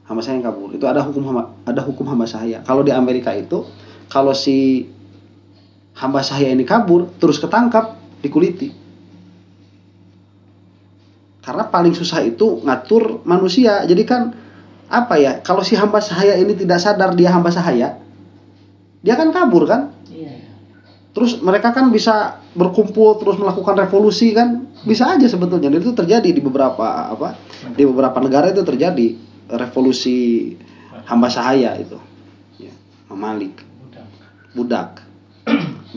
Hamba sahaya yang kabur. Itu ada hukum hamba sahaya. Kalau di Amerika itu kalau si hamba sahaya ini kabur terus ketangkap dikuliti. Karena paling susah itu ngatur manusia. Jadi kan apa ya kalau si hamba sahaya ini tidak sadar dia hamba sahaya dia kan kabur kan terus mereka kan bisa berkumpul terus melakukan revolusi kan bisa aja sebetulnya dan itu terjadi di beberapa negara itu terjadi revolusi hamba sahaya itu ya, memalik budak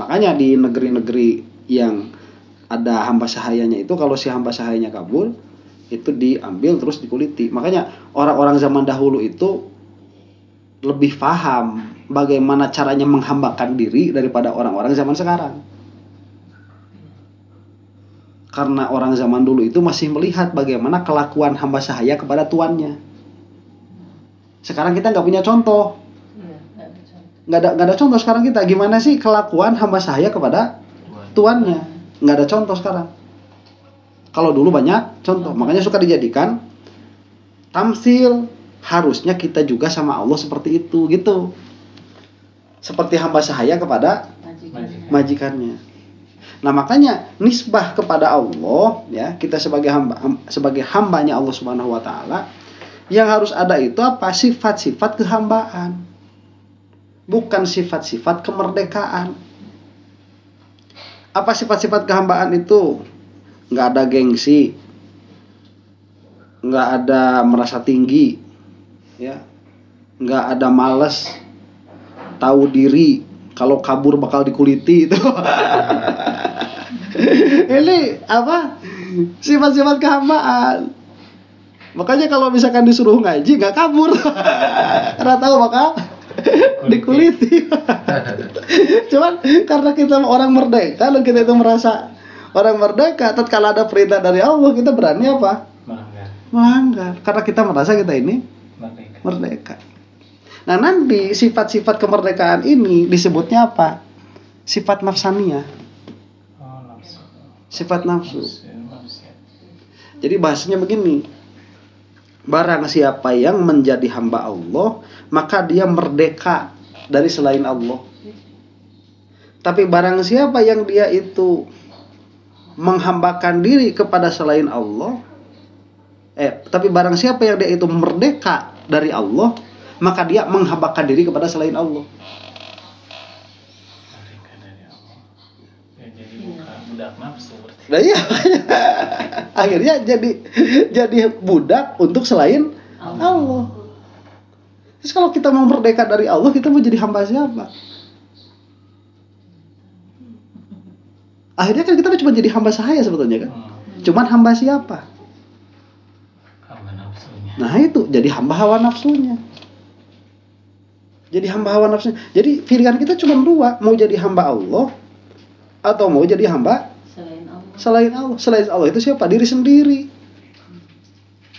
makanya di negeri-negeri yang ada hamba sahayanya itu kalau si hamba sahayanya kabur itu diambil terus dikuliti. Makanya orang-orang zaman dahulu itu lebih paham bagaimana caranya menghambakan diri daripada orang-orang zaman sekarang. Karena orang zaman dulu itu masih melihat bagaimana kelakuan hamba sahaya kepada tuannya. Sekarang kita nggak punya contoh. Iya, nggak ada contoh. Nggak ada contoh sekarang kita. Gimana sih kelakuan hamba sahaya kepada tuannya? Nggak ada contoh sekarang. Kalau dulu banyak contoh. Makanya suka dijadikan tamsil. Harusnya kita juga sama Allah seperti itu gitu. Seperti hamba sahaya kepada majikannya. Nah makanya nisbah kepada Allah ya, kita sebagai hambanya Allah Subhanahu wa taala, yang harus ada itu apa? Sifat-sifat kehambaan. Bukan sifat-sifat kemerdekaan. Apa sifat-sifat kehambaan itu? Nggak ada gengsi, nggak ada merasa tinggi, ya, nggak ada malas, tahu diri, kalau kabur bakal dikuliti itu. Ini apa? Sifat-sifat kehambaan. Makanya kalau misalkan disuruh ngaji nggak kabur, karena tahu bakal dikuliti. Cuman karena kita orang merdeka dan kita itu merasa orang merdeka, tatkala ada perintah dari Allah kita berani apa? Melanggar. Karena kita merasa kita ini merdeka. Nah nanti sifat-sifat kemerdekaan ini disebutnya apa? Sifat nafsaniyah. Sifat nafsu. Jadi bahasanya begini. Barang siapa yang menjadi hamba Allah, maka dia merdeka dari selain Allah. Tapi barang siapa yang dia itu menghambakan diri kepada selain Allah, tapi barang siapa yang dia itu merdeka dari Allah, maka dia menghambakan diri kepada selain Allah. Merdeka dari Allah. Ya, jadi bukan budak nafsu berarti. Nah iya, akhirnya jadi budak untuk selain Allah. Terus kalau kita mau merdeka dari Allah, kita mau jadi hamba siapa? Akhirnya kan kita cuma jadi hamba sahaya sebetulnya kan. Cuman hamba siapa? Hamba nafsunya. Nah itu jadi hamba hawa nafsunya. Jadi hamba hawa nafsunya. Jadi pilihan kita cuma dua, mau jadi hamba Allah atau mau jadi hamba selain Allah. Selain Allah itu siapa? Diri sendiri.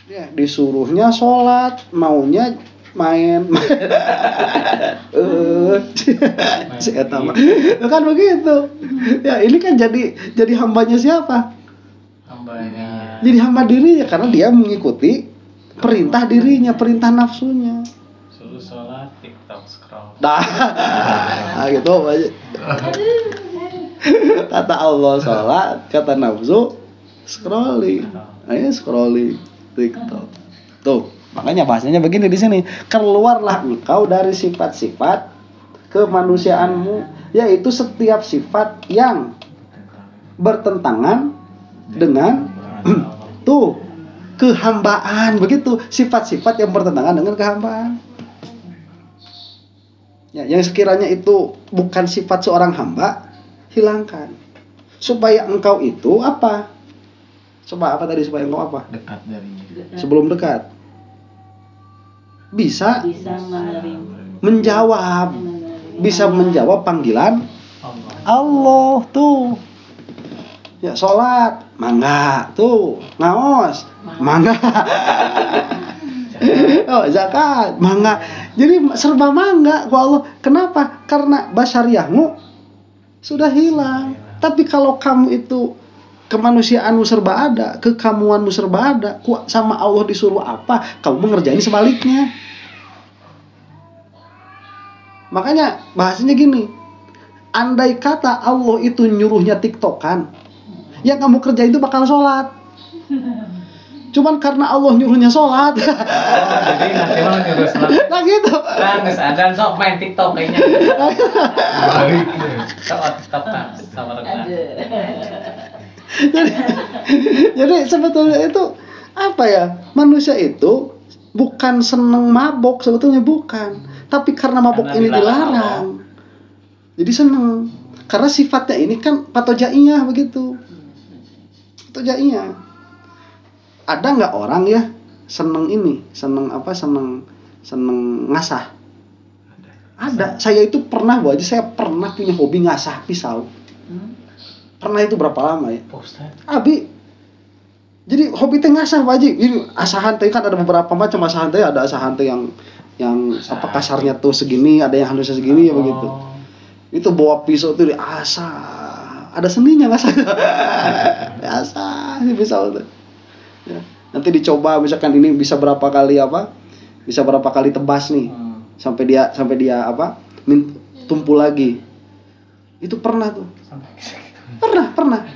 Ya, disuruhnya sholat, maunya main. Kan begitu. Ya, ini kan jadi hambanya siapa? Hambanya. Jadi hamba dirinya karena dia mengikuti perintah dirinya, perintah nafsunya. Suruh sholat, TikTok scroll. Nah, gitu aja. Kata Allah sholat, kata nafsu scrolling. Ayo scrolling TikTok. Tuh, makanya bahasanya begini di sini. Keluarlah engkau dari sifat-sifat kemanusiaanmu, yaitu setiap sifat yang bertentangan dengan tuh kehambaan, begitu. Sifat-sifat yang bertentangan dengan kehambaan. Ya, yang sekiranya itu bukan sifat seorang hamba, hilangkan. Supaya engkau itu apa? Coba apa tadi, supaya engkau apa? Dekat darinya. Sebelum dekat. Bisa menerima, menjawab. Bisa menjawab panggilan Allah tuh. Ya sholat, mangga tuh. Ngaos, mangga. Oh zakat, mangga. Jadi serba mangga ku Allah. Kenapa? Karena basyariahmu sudah hilang. Tapi kalau kamu itu kemanusiaanmu serba ada, kekamuanmu serba ada, sama Allah disuruh apa, kamu mengerjain sebaliknya. Makanya bahasanya gini, andai kata Allah itu nyuruhnya TikTokan, yang kamu kerjain itu bakal sholat. Cuman karena Allah nyuruhnya sholat. Oh, jadi nanti malah nyuruh sholat. Nah gitu. Nah, nggak sadar sok main TikTok kayaknya. Sok TikTok kan, sama rekan. Jadi sebetulnya itu apa ya? Manusia itu bukan seneng mabok, sebetulnya bukan. Tapi karena mabok ini dilarang, jadi seneng. Karena sifatnya ini kan patojaiyah begitu. Patojaiyah. Ada nggak orang ya seneng ngasah? Ada. Saya itu pernah saya pernah punya hobi ngasah pisau. Pernah itu berapa lama ya? Abi. Jadi hobi teh ngasah Bu Haji. Ini asahan teh kan ada beberapa macam asahan teh, ada asahan teh yang kasarnya tuh segini, ada yang halusnya segini ya begitu. Itu bawa pisau tuh diasah. Ada seninya ngasah. Asah si pisau tuh. Ya. Nanti dicoba misalkan ini bisa berapa kali tebas nih. Sampai dia tumpul lagi. Itu pernah tuh. Pernah.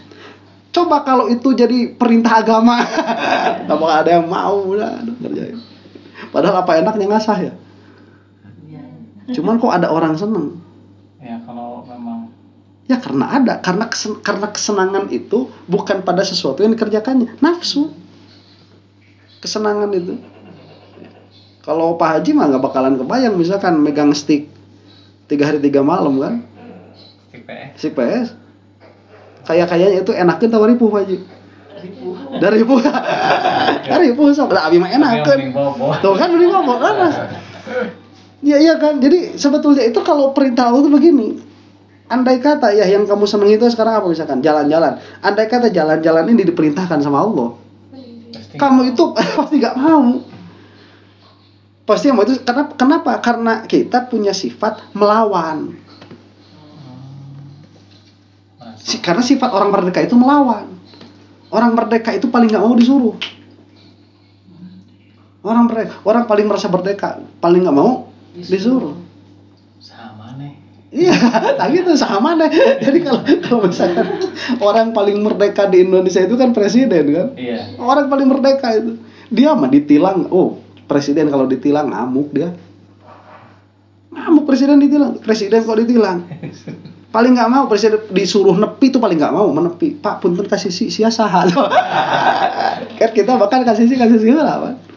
Coba kalau itu jadi perintah agama. Apakah ada yang mau ngerjain? Padahal apa enaknya ngasah ya. Cuman kok ada orang seneng. Ya kalau memang. Ya karena kesenangan itu bukan pada sesuatu yang dikerjakannya, nafsu. Kesenangan itu. Kalau Pak Haji mah nggak bakalan kebayang misalkan megang stick 3 hari 3 malam kan? Stick PS. Kayaknya itu enakin tau ripuh Pak Haji. Dari ripuh sok da abi mah enakeun. Tuh kan mending bobo kan. Iya kan. Jadi sebetulnya itu kalau perintah Allah itu begini. Andai kata ya yang kamu seneng itu sekarang apa misalkan jalan-jalan. Andai kata jalan-jalan ini diperintahkan sama Allah. Kamu itu pasti gak mau. Pasti mau itu kenapa? Karena kita punya sifat melawan. Karena sifat orang merdeka itu melawan. Orang merdeka itu paling gak mau disuruh. Orang paling merasa merdeka paling gak mau disuruh. Sama nih. Iya, tapi itu sama deh. Jadi kalau misalkan orang paling merdeka di Indonesia itu kan presiden kan? Iya. Orang paling merdeka itu. Dia mah ditilang. Oh, presiden kalau ditilang ngamuk dia. Ngamuk presiden ditilang. Presiden kok ditilang. Paling nggak mau presiden disuruh nepi itu paling nggak mau menepi. Pak punten kasih sia saha. Kan kita bakal kasih lah Pak.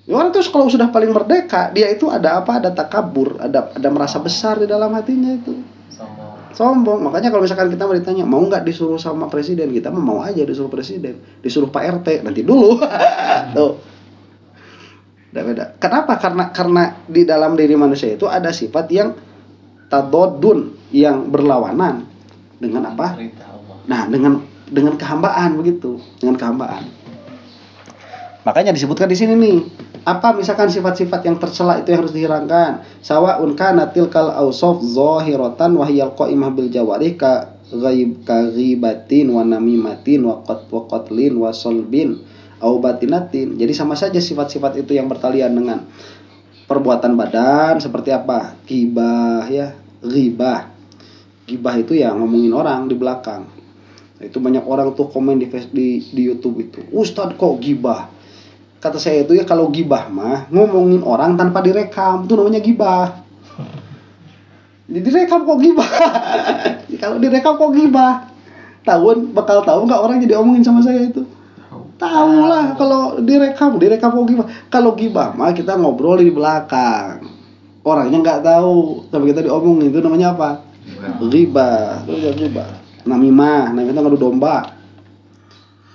Orang tuh kalau sudah paling merdeka, dia itu ada takabur, ada merasa besar di dalam hatinya itu. Sombong. Makanya kalau misalkan kita mau ditanya, mau nggak disuruh sama presiden, kita mau aja disuruh presiden, disuruh Pak RT nanti dulu. Tuh. Beda. Kenapa? Karena di dalam diri manusia itu ada sifat yang tadodun, yang berlawanan dengan apa? Nah, dengan kehambaan begitu, dengan kehambaan. Makanya disebutkan di sini nih, apa misalkan sifat-sifat yang tercela itu yang harus dihilangkan. Sawa'un kana tilkal awsaf zahiratan wa hiyal qa'imah bil jawarih ka ghibatin wa namimatin wa qatlin wa salbin au batinatin. Jadi sama saja sifat-sifat itu yang bertalian dengan perbuatan badan seperti apa? Ghibah ya, ghibah. Ghibah itu ya ngomongin orang di belakang. Itu banyak orang tuh komen di YouTube itu. Ustadz kok ghibah? Kata saya itu ya kalau gibah mah ngomongin orang tanpa direkam itu namanya gibah. Jadi direkam kok gibah. Kalau direkam kok gibah. Bakal tahu nggak orang jadi omongin sama saya itu? Tahu lah kalau direkam kok gibah. Kalau gibah mah kita ngobrol di belakang. Orangnya nggak tahu tapi kita diomongin itu namanya apa? Gibah. Itu ya gibah. Namimah itu ngadu domba.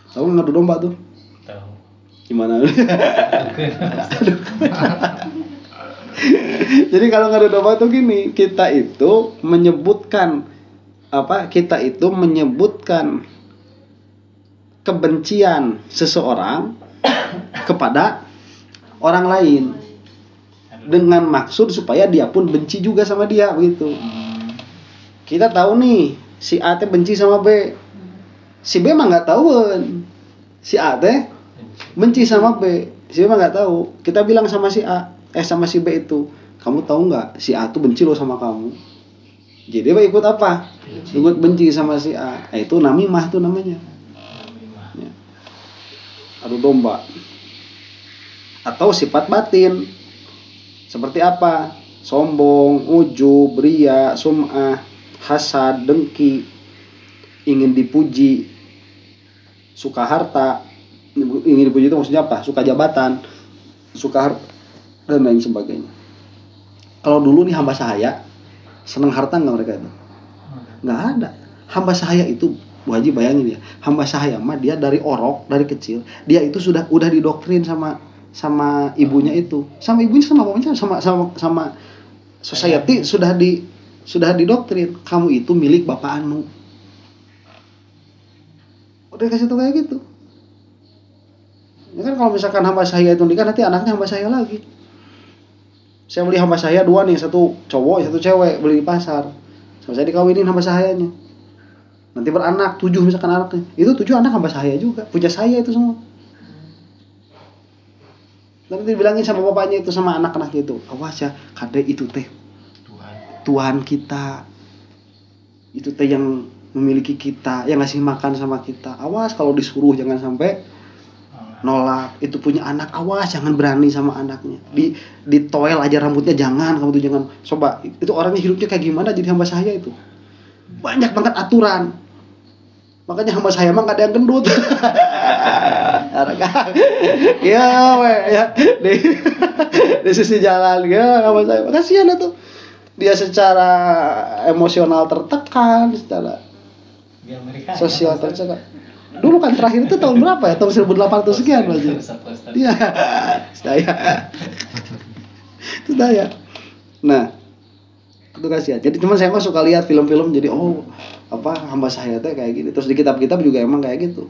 Tahu ngadu domba tuh? Gimana? Jadi kalau ngadu domba tuh gini, kita itu menyebutkan kebencian seseorang kepada orang lain dengan maksud supaya dia pun benci juga sama dia begitu. Kita tahu nih si A teh benci sama B, si B mah nggak tahu si A teh benci sama B, si B mah nggak tahu. Kita bilang sama si A, sama si B itu, kamu tahu nggak si A tuh benci loh sama kamu. Jadi dia ikut apa? Ikut benci sama si A. Itu namimah tuh namanya. Ya. Adu domba. Atau sifat batin. Seperti apa? Sombong, ujub, ria, sum'ah, hasad, dengki, ingin dipuji, suka harta. Ingin dipuji itu maksudnya apa? Suka jabatan, suka harta dan lain sebagainya. Kalau dulu nih hamba sahaya senang harta nggak mereka itu? Nggak ada. Hamba sahaya itu Bu Haji bayangin ya, hamba sahaya mah dia dari orok, dari kecil, dia itu udah didoktrin sama ibunya itu, sama ibunya sama bapaknya sama society sudah didoktrin, kamu itu milik bapak anu. Udah kasih tau kayak gitu. Ya kan kalau misalkan hamba sahaya itu nikah, nanti anaknya hamba sahaya lagi. Saya beli hamba sahaya 2 nih, satu cowok, satu cewek, beli di pasar. Sama saya dikawinin hamba sahayanya. Nanti beranak 7 misalkan anaknya. Itu 7 anak hamba sahaya juga, punya saya itu semua. Nanti dibilangin sama bapaknya itu sama anak-anaknya itu, awas ya, kade itu teh Tuhan kita. Itu teh yang memiliki kita, yang ngasih makan sama kita. Awas kalau disuruh jangan sampai nolak. Itu punya anak, awas jangan berani sama anaknya. Di toel aja rambutnya jangan, kamu tuh jangan. Coba itu orangnya hidupnya kayak gimana jadi hamba sahaya itu. Banyak banget aturan. Makanya hamba saya mah gak ada yang gendut. Ya, di sisi jalan ya hamba saya. Kasihan tuh. Dia secara emosional tertekan, secara sosial tertekan. Dulu kan terakhir itu tahun berapa ya? Tahun 1800 sekian aja. Iya. Itu daya. Nah, itu kasihan. Jadi cuman saya mah suka lihat film-film jadi hamba sahaya teh kayak gini. Terus di kitab-kitab juga emang kayak gitu.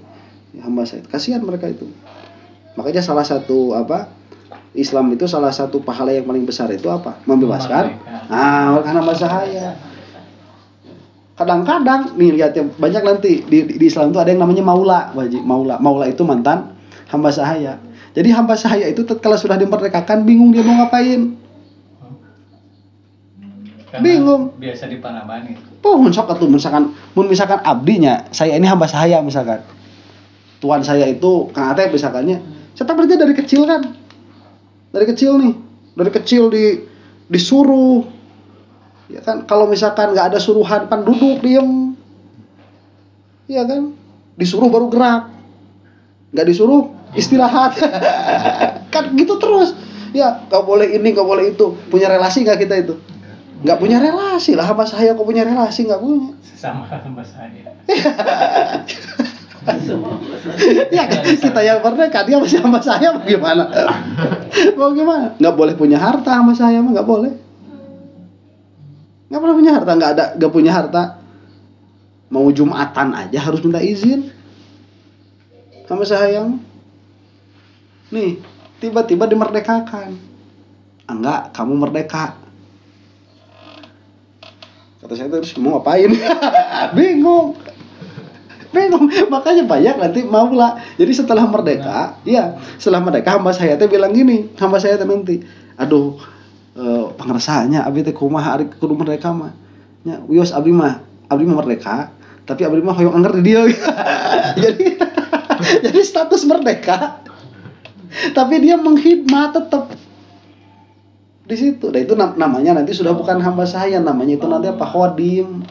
Ya, hamba sahaya. Kasihan mereka itu. Makanya salah satu Islam itu salah satu pahala yang paling besar itu apa? Membebaskan. Karena hamba sahaya. Kadang-kadang nih lihat ya, banyak nanti di Islam itu ada yang namanya maula, wajib maula. Maula itu mantan hamba sahaya. Jadi hamba sahaya itu kalau sudah dimerdekakan bingung dia mau ngapain. Karena bingung. Biasa dipanabani. Sok atuh misalkan abdinya, saya ini hamba sahaya misalkan. Tuan saya itu Kang Atep misalkannya. Saya berarti dari kecil kan. Dari kecil nih. Dari kecil disuruh. Ya kan, kalau misalkan nggak ada suruhan pan duduk diem, ya kan, disuruh baru gerak, nggak disuruh istirahat, kan gitu terus, ya nggak boleh ini nggak boleh itu, punya relasi nggak kita itu, nggak punya relasi lah hamba saya kok punya relasi nggak punya, sama hamba saya, ya kita yang merdeka dia masih hamba saya mau gimana, nggak boleh punya harta hamba saya mah nggak boleh. Nggak pernah punya harta, nggak punya harta. Mau Jumatan aja harus minta izin sama sayang. Nih, tiba-tiba dimerdekakan. Enggak, kamu merdeka. Kata saya terus mau ngapain? Bingung. Makanya banyak nanti maula. Jadi setelah merdeka, setelah merdeka hamba saya teh bilang gini, hamba saya teh nanti, aduh, pangersanya abdi teh kumaha ari kudu merdeka mah nya wios abdi mah merdeka tapi abdi mah hoyong anger di dia. jadi status merdeka tapi dia menghidmat tetap di situ. Dan itu namanya nanti sudah bukan hamba saya, namanya itu nanti apa, khodim.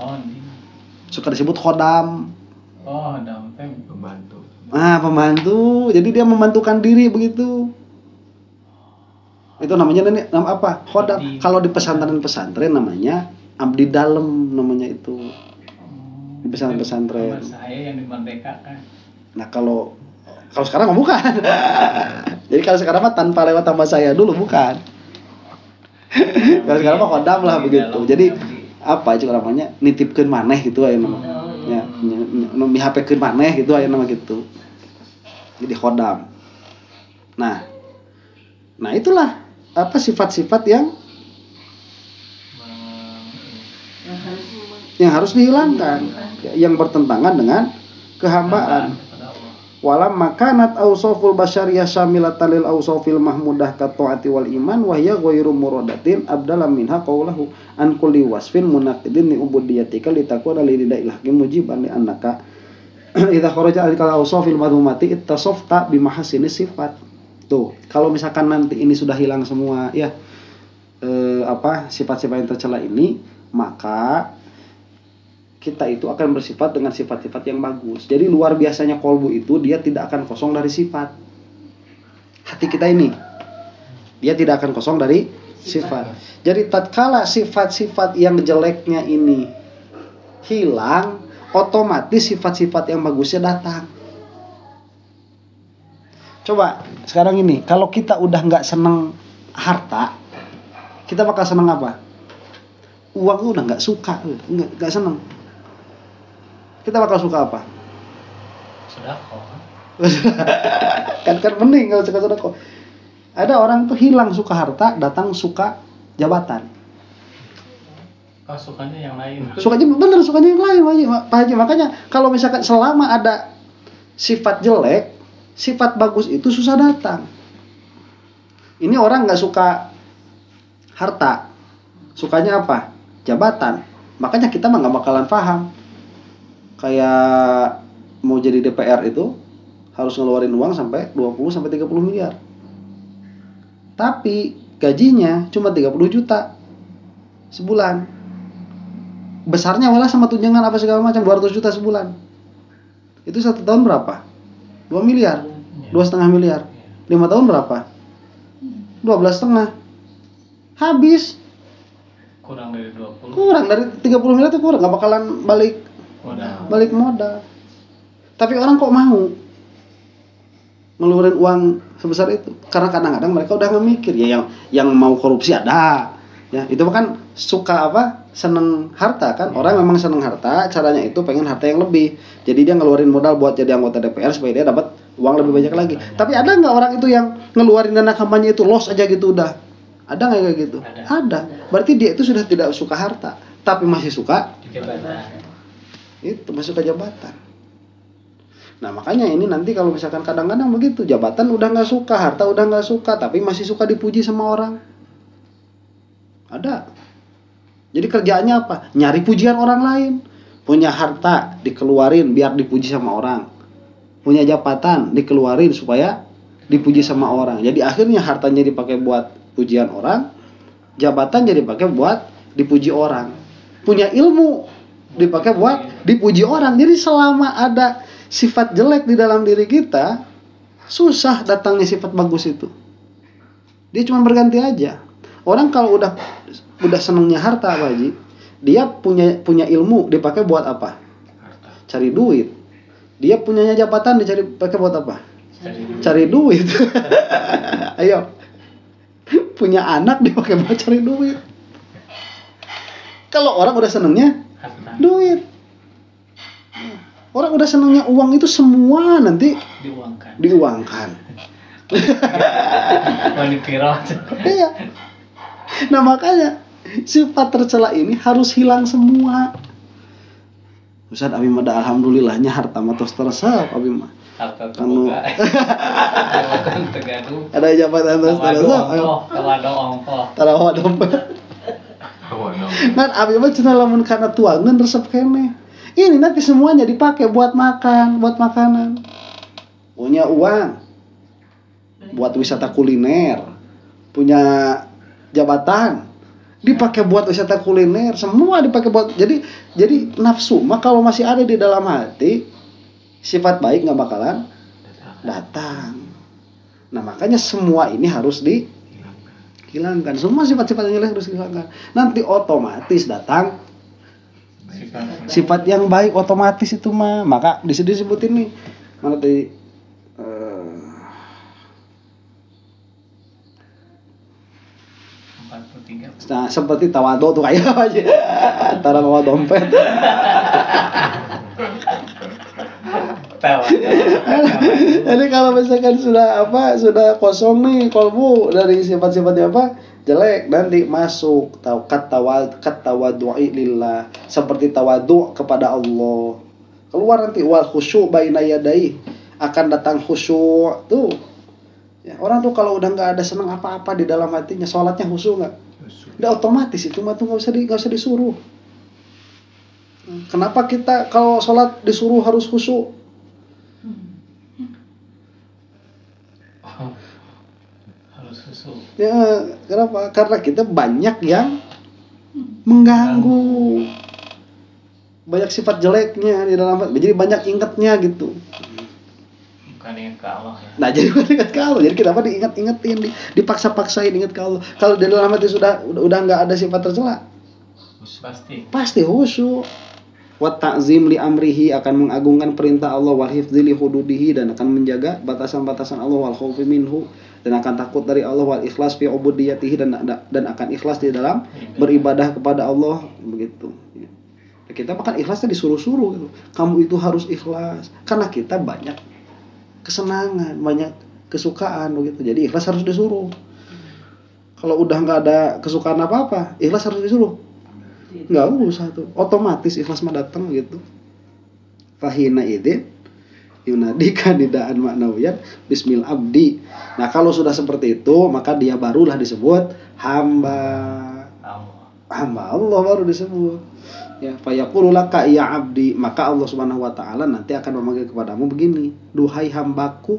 Suka disebut khodam. Khodam teh pembantu. Pembantu. Jadi dia membantukan diri begitu. Itu namanya apa? Khodam. Kalau di pesantren namanya abdi dalem namanya itu. Di pesantren. Saya yang dimerdekakan. Nah, kalau sekarang mah bukan. Jadi kalau sekarang mah tanpa lewat hamba saya dulu bukan. Kalau sekarang mah khodam lah begitu. Jadi apa itu namanya? Nitipkeun maneh gitu aya namanya. Ya, mihapekeun maneh gitu aya nama gitu. Jadi khodam. Nah, itulah apa sifat-sifat yang harus dihilangkan, yang bertentangan dengan kehambaan. Walam makanat awsaful basyariyah syamilatan lil awsafil mahmudah ka taati wal iman wa hiya ghairu muradatin abdalam minha qawluhu an kulli wasfin munaqidin li ubudiyatika litakuna lillahi hakim mujiban li annaka idza kharaja al awsafil madhumati ittasafta bi mahasini sifat. Tuh, kalau misalkan nanti ini sudah hilang semua ya sifat-sifat yang tercela ini, maka kita itu akan bersifat dengan sifat-sifat yang bagus. Jadi luar biasanya kolbu itu dia tidak akan kosong dari sifat. Hati kita ini dia tidak akan kosong dari sifat. Jadi tatkala sifat-sifat yang jeleknya ini hilang, otomatis sifat-sifat yang bagusnya datang. Coba sekarang ini, kalau kita udah nggak seneng harta, kita bakal seneng apa? Uang tuh udah nggak suka, nggak seneng. Kita bakal suka apa? Sedekah. kan mending kalau suka sedekah. Ada orang tuh hilang suka harta, datang suka jabatan. Oh, sukanya yang lain. Sukanya bener, sukanya yang lain Pak Haji. Makanya kalau misalkan selama ada sifat jelek, sifat bagus itu susah datang. Ini orang nggak suka harta, sukanya apa? Jabatan. Makanya kita mah nggak bakalan paham. Kayak mau jadi DPR itu harus ngeluarin uang sampai 20 sampai 30 miliar. Tapi gajinya cuma 30 juta sebulan. Besarnya malah sama tunjangan apa segala macam 200 juta sebulan. Itu 1 tahun berapa? 2 miliar, 2,5 miliar. 5 tahun berapa? 12,5. Habis. Kurang dari 20. Kurang dari 30 miliar itu kurang, nggak bakalan balik modal. Tapi orang kok mau ngeluarin uang sebesar itu? Karena kadang-kadang mereka udah nggak mikir ya, yang mau korupsi ada. Ya, itu kan suka apa? Seneng harta kan? Orang memang seneng harta, caranya itu pengen harta yang lebih. Jadi dia ngeluarin modal buat jadi anggota DPR supaya dia dapat uang lebih banyak lagi. Tapi ada nggak orang itu yang ngeluarin dana kampanye itu loss aja gitu udah? Ada nggak kayak gitu? Ada. Berarti dia itu sudah tidak suka harta, tapi masih suka Jabatan. itu, masih suka jabatan. Nah makanya ini nanti kalau misalkan kadang-kadang begitu, jabatan udah nggak suka, harta udah nggak suka, tapi masih suka dipuji sama orang. Ada. Jadi kerjaannya apa? Nyari pujian orang lain. Punya harta dikeluarin biar dipuji sama orang. Punya jabatan dikeluarin supaya dipuji sama orang. Jadi akhirnya hartanya dipakai buat pujian orang, jabatan jadi dipakai buat dipuji orang. Punya ilmu dipakai buat dipuji orang. Jadi selama ada sifat jelek di dalam diri kita, susah datangnya sifat bagus itu. Dia cuma berganti aja. Orang kalau udah senengnya harta Pak Haji, dia punya ilmu dipakai buat apa? Cari duit. Dia punyanya jabatan dipakai buat apa? Cari duit. Ayo. Punya anak dipakai buat cari duit. Kalau orang udah senengnya duit. Orang udah senengnya uang itu semua nanti diuangkan. Iya. Nah makanya sifat tercela ini harus hilang semua. Ustaz abi mah alhamdulillahnya harta mah tos teresep abi mah. Harta Anu. Jabatan tegaduh. Ada jabatan tos teresep. Tawado ongkoh. Tarawah dompet. Kan abi mah cenah lamun kana tuangan resep keneh. Ini nanti semuanya dipakai buat makan, buat makanan. Punya uang buat wisata kuliner, punya jabatan dipakai buat wisata kuliner, semua dipakai buat jadi nafsu mah kalau masih ada di dalam hati, sifat baik nggak bakalan datang. Nah makanya semua ini harus dihilangkan, semua sifat-sifat yang jelek harus dihilangkan. Nanti otomatis datang sifat yang baik otomatis itu mah. Maka disebutin nih mana tadi nah, seperti tawado tuh kayak apa aja antara bawa dompet. Jadi kalau misalkan sudah kosong nih kolbu dari sifat-sifatnya apa jelek, nanti masuk katawadu'i lillah, seperti tawadu kepada Allah. Keluar nanti wal khusyuk baina yadai, akan datang khusyuk tuh. Ya, orang tuh kalau udah nggak ada senang apa-apa di dalam hatinya, sholatnya khusyuk nggak? Udah otomatis itu mah tuh nggak usah disuruh. Kenapa kita kalau sholat disuruh harus khusyuk? Harus khusyuk. Ya, kenapa? Karena kita banyak yang mengganggu, banyak sifat jeleknya di dalam hati, jadi banyak ingatnya gitu. Bukan ingat ke Allah ya. Nah jadi bukan ingat ke Allah, jadi kenapa diingat-ingatin, dipaksa-paksain ingat ke Allah. Kalau di dalam hati sudah nggak ada sifat tercela, Pasti khusyuk. wa ta'zim li amrihi, akan mengagungkan perintah Allah, wal hifdzi li hududihi, dan akan menjaga batasan-batasan Allah, wal khaufi minhu, dan akan takut dari Allah, wal ikhlas fi ubudiyatihi, dan akan ikhlas di dalam beribadah kepada Allah, begitu. Kita makan ikhlasnya disuruh-suruh gitu. Kamu itu harus ikhlas karena kita banyak kesenangan, banyak kesukaan begitu. Jadi ikhlas harus disuruh. Kalau udah nggak ada kesukaan apa-apa, ikhlas harus disuruh. Nggak usah tuh, otomatis ikhlas mah datang gitu. Fahina idin yunadika nidaan maknawiyan bismil abdi. Nah kalau sudah seperti itu, maka dia barulah disebut hamba Allah baru disebut. Ya, fayaqulu laka ya abdi, maka Allah Subhanahu wa taala nanti akan memanggil kepadamu begini, duhai hambaku,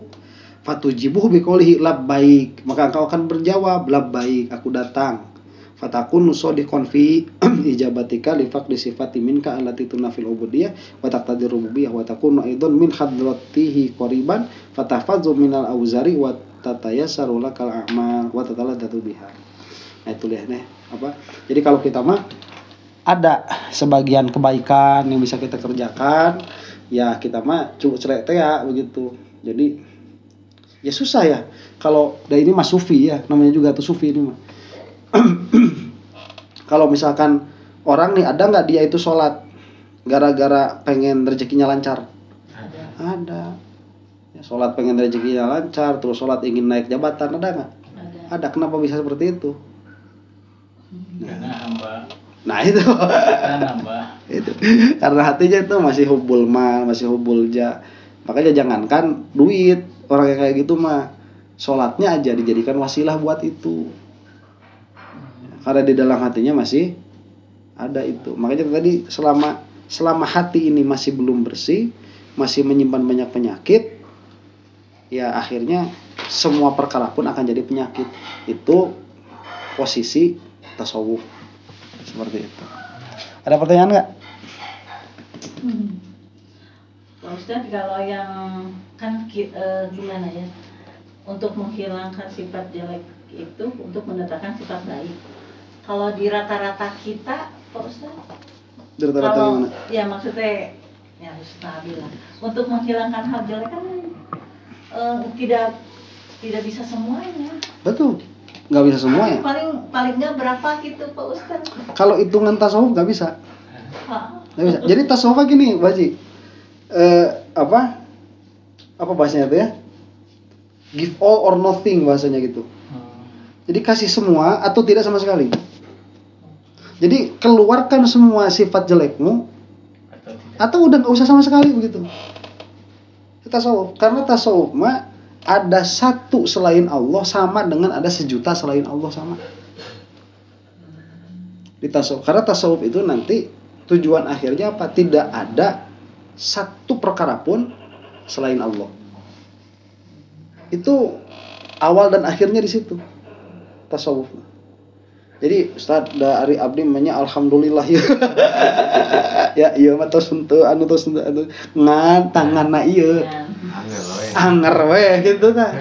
fatujibuhu biqoulihi labbaik, maka engkau akan berjawab labbaik, aku datang. Fatakunu shadiqan fi ijabatika li faqdi sifati minka allati tunafil ubudiyah wa taqtadir rububiyyah wa takunu aidan min hadratihi qariban fatahfazu minal auzari wa tatayassaru lakal a'mal wa tataladzatu biha. Nah itu lihat nih apa. Jadi kalau kita mah ada sebagian kebaikan yang bisa kita kerjakan, ya kita mah cukup cerek ya begitu. Jadi ya susah ya kalau ini mah sufi ya, namanya juga tuh sufi ini mah. Kalau misalkan orang nih ada nggak dia itu sholat gara-gara pengen rezekinya lancar? Ada. Ya, sholat pengen rezekinya lancar, terus sholat ingin naik jabatan, ada nggak? Ada. Kenapa bisa seperti itu? Karena hamba. Nah itu. Itu. Karena hatinya itu masih hubul mal, masih hubul ja. Makanya jangankan duit, orang yang kayak gitu mah sholatnya aja dijadikan wasilah buat itu. Karena di dalam hatinya masih ada itu. Makanya tadi selama hati ini masih belum bersih, masih menyimpan banyak penyakit, ya akhirnya semua perkara pun akan jadi penyakit. Itu posisi tasawuf seperti itu. Ada pertanyaan nggak? Pak Ustadz, kalau yang kan gimana ya, untuk menghilangkan sifat jelek itu untuk mendatangkan sifat baik. Kalau di rata-rata kita, Pak Ustadz, Di rata-rata gimana? Ya maksudnya, ya Ustadz bilang, untuk menghilangkan hal jelek kan tidak bisa semuanya. Betul, nggak bisa semua ya. Paling nggak berapa gitu Pak Ustadz. Kalau hitungan tasawuf nggak bisa. Nggak bisa. Jadi tasawuf gini, Baji. Apa bahasanya itu ya? Give all or nothing bahasanya gitu. Jadi kasih semua atau tidak sama sekali. Jadi keluarkan semua sifat jelekmu atau udah nggak usah sama sekali begitu. Tasawuf, karena tasawuf mah ada satu selain Allah sama dengan ada sejuta selain Allah sama. Di tasawuf, karena tasawuf itu nanti tujuan akhirnya apa? Tidak ada satu perkara pun selain Allah. Itu awal dan akhirnya di situ tasawuf. Jadi Ustaz dari abdi namanya alhamdulillah ya. Ya iya mah tos henteu anu ngan tanganna ieu. Anger we gitu kan.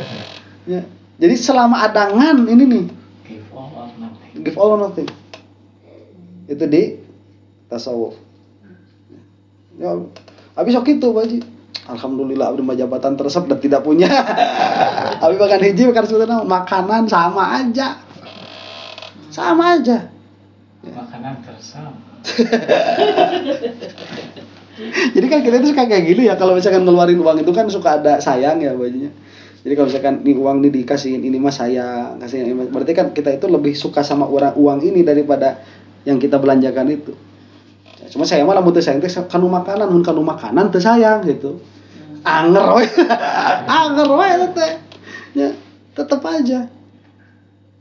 Ya. Jadi selama ada ngan ini nih. Give all or nothing. Itu di tasawuf. Ya, habis oke itu Pak Haji. Alhamdulillah abdi mah jabatan teresep dan tidak punya. Abi makan hiji makan sebetulnya makanan sama aja. Sama aja. Makanan tersam. Jadi kan kita itu suka kayak gini ya, kalau misalkan ngeluarin uang itu kan suka ada sayang ya bajunya. Jadi kalau misalkan ini uang ini dikasihin ini mah sayang, kasihin ini, berarti kan kita itu lebih suka sama uang ini daripada yang kita belanjakan itu. Ya, cuma saya malah butuh sayang teh kanu makanan teu sayang gitu. Anger we. Anger we teh. Ya, tetap aja.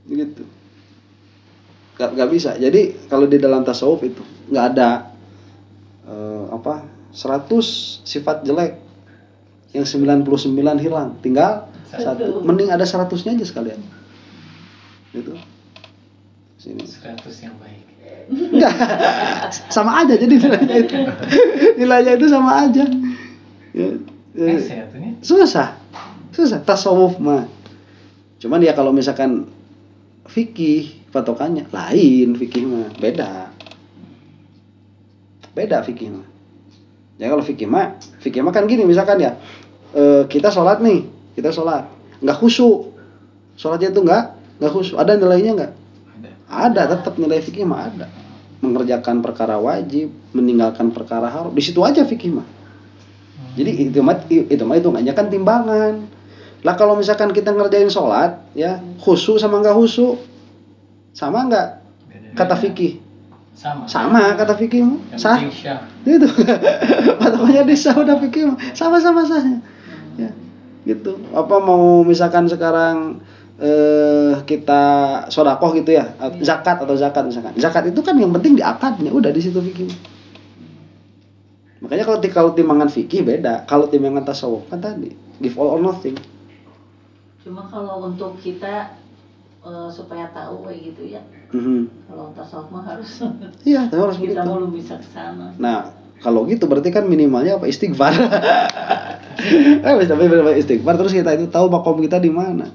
Begitu. Gak bisa. Jadi kalau di dalam tasawuf itu nggak ada 100 sifat jelek, yang 99 hilang, tinggal satu. Mending ada 100-nya aja sekalian. Gitu. Sini. 100 yang baik. Enggak. Sama aja jadi nilainya itu. Nilainya itu sama aja. Ya, susah tasawuf mah. Cuman ya kalau misalkan fikih patokannya lain, fikih mah beda fikih mah. Ya kalau fikih mah kan gini misalkan ya, kita sholat nggak khusyuk, sholatnya itu nggak khusyuk, ada nilainya nggak? Ada, tetap nilai fikih mah ada. Mengerjakan perkara wajib, meninggalkan perkara haram, di situ aja fikih mah. Jadi itu mah hitungannya kan timbangan. Lah kalau misalkan kita ngerjain sholat ya khusyuk sama nggak khusyuk, sama nggak? Kata fikih sama kata fikih mah sah itu. Patokannya di sah udah fikih mah sama-sama sahnya ya gitu. Apa mau misalkan sekarang kita sodakoh gitu ya, zakat misalkan, zakat itu kan yang penting di akadnya, udah di situ fikih. Makanya kalau timbangan fikih beda, kalau timbangan tasawuf kan tadi give all or nothing. Cuma kalau untuk kita supaya tahu kayak gitu ya. Kalau tasawuf mah harus iya, harus kita begitu. belum bisa ke sana. Nah, kalau gitu berarti kan minimalnya apa? Istighfar. Tapi istighfar terus kita itu tahu makom kita di mana.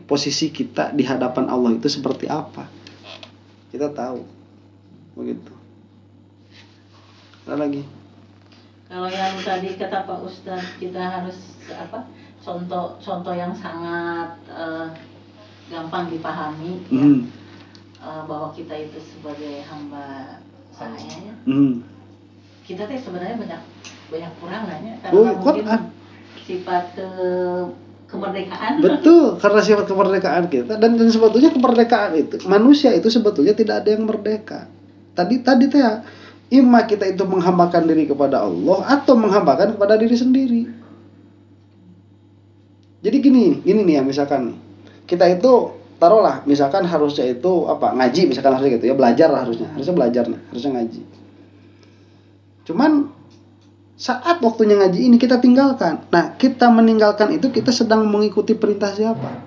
Posisi kita di hadapan Allah itu seperti apa. Kita tahu. Begitu. Ada lagi. Kalau yang tadi kata Pak Ustadz, kita harus apa? Contoh yang sangat gampang dipahami ya. Bahwa kita itu sebagai hamba sahaya ya. Kita teh sebenarnya banyak kurangannya karena mungkin sifat kemerdekaan. Betul, karena sifat kemerdekaan kita dan sebetulnya kemerdekaan itu manusia itu sebetulnya tidak ada yang merdeka. Tadi teh ya, imma kita itu menghambakan diri kepada Allah atau menghambakan kepada diri sendiri. Jadi gini nih ya, misalkan kita itu taruhlah misalkan harusnya itu apa, ngaji misalkan harusnya gitu ya, belajar lah harusnya belajar nih, harusnya ngaji. Cuman saat waktunya ngaji ini kita tinggalkan. Nah, kita meninggalkan itu kita sedang mengikuti perintah siapa?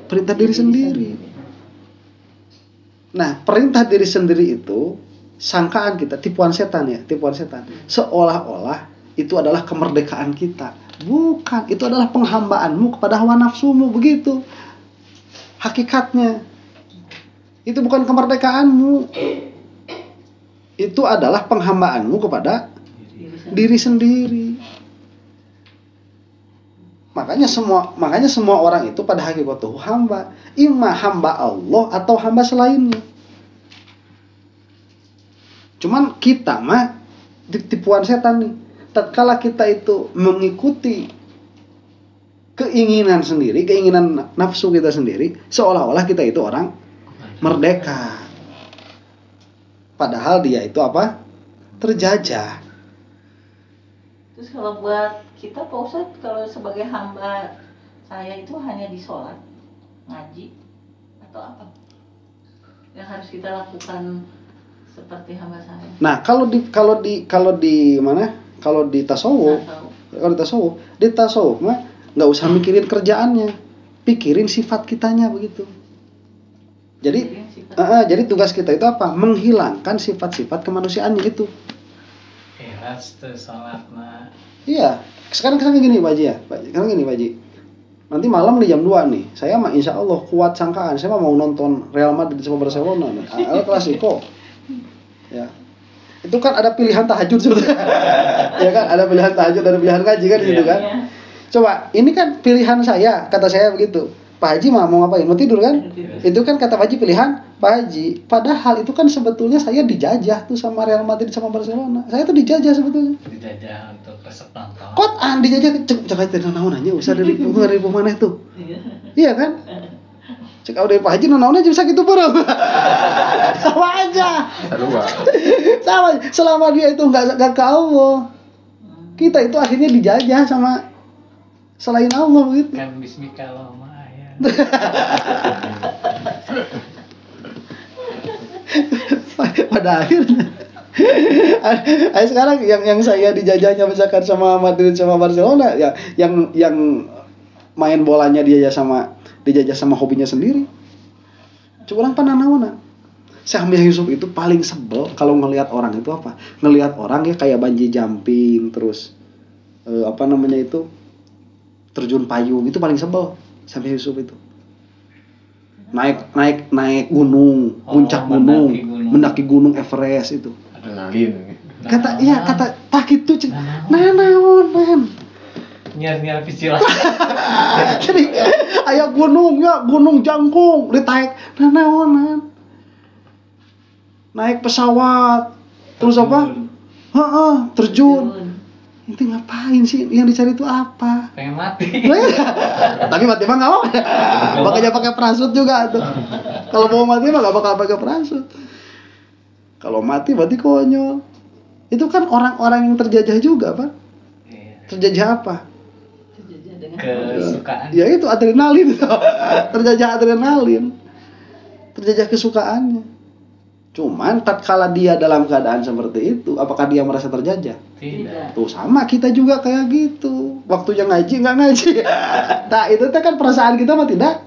Perintah diri sendiri. Nah, perintah diri sendiri itu sangkaan kita, tipuan setan. Seolah-olah itu adalah kemerdekaan kita. Bukan, itu adalah penghambaanmu kepada hawa nafsumu, begitu. Hakikatnya itu bukan kemerdekaanmu. Itu adalah penghambaanmu kepada diri sendiri. Makanya semua orang itu pada hakikatnya hamba, imma hamba Allah atau hamba selainnya. Cuman kita mah tipuan setan nih. Tatkala kita itu mengikuti keinginan sendiri, keinginan nafsu kita sendiri, seolah-olah kita itu orang merdeka. Padahal dia itu apa? Terjajah. Terus kalau buat kita Pak Ustadz, kalau sebagai hamba saya itu hanya di sholat, ngaji, atau apa yang harus kita lakukan seperti hamba saya? Nah, kalau di tasawuf mah nggak usah mikirin kerjaannya, pikirin sifat kitanya, begitu. Jadi tugas kita itu apa? Menghilangkan sifat-sifat kemanusiaannya itu. Ikhlas tuh sholat mah. Iya. Sekarang gini Pak Haji ya. Sekarang gini Pak Haji. Nanti malam nih jam 2 nih. Saya mah insya Allah kuat sangkaan. Saya mah mau nonton Real Madrid sama Barcelona nih. El Clasico. Ya. Itu kan ada pilihan tahajud sebetulnya. Ya kan, ada pilihan tahajud, ada pilihan ngaji kan gitu kan. Coba, ini kan pilihan saya, kata saya begitu. Pak Haji mah mau ngapain? Mau tidur kan? Itu kan kata Pak Haji pilihan Pak Haji. Padahal itu kan sebetulnya saya dijajah tuh sama Real Madrid sama Barcelona. Saya tuh dijajah sebetulnya. Dijajah untuk resep nonton. Kotan dijajah cek itu naon aja usah dari mana tuh. Iya kan? Cek dari Pak Haji naon aja bisa gitu bareng. Sama aja. Sama selama dia itu enggak ke Allah. Kita itu akhirnya dijajah sama selain Allah begitu. Kan bismillah. Pada akhirnya sekarang yang saya dijajahnya misalkan sama Madrid sama Barcelona ya, yang main bolanya dijajah sama hobinya sendiri. Curang pananawana. Syahmiah Yusuf itu paling sebel kalau ngelihat orang itu apa? Ngelihat orang ya kayak bungee jumping, terus terjun payung, itu paling sebel. Sampai Yusuf itu naik gunung, puncak gunung, mendaki gunung Everest itu. Kata tak gitu cing. Naon man. Nyar picilan. Jadi aya gunung jangkung ditaik. Naon man. Naik pesawat. Terus apa? Terjun. Itu ngapain sih? Yang dicari itu apa? Pengen mati. Tapi mati mah nggak mau. Makanya pakai parasut juga tuh. Kalau mau mati mah nggak bakal pakai parasut. Kalau mati berarti konyol. Itu kan orang-orang yang terjajah juga, Pak. Terjajah apa? Kesukaan. Ya itu adrenalin. Terjajah adrenalin. Terjajah kesukaannya. Cuman tatkala dia dalam keadaan seperti itu, apakah dia merasa terjajah? Tidak. Tuh sama kita juga kayak gitu. Waktunya ngaji nggak ngaji. Nah itu teh kan perasaan kita mah tidak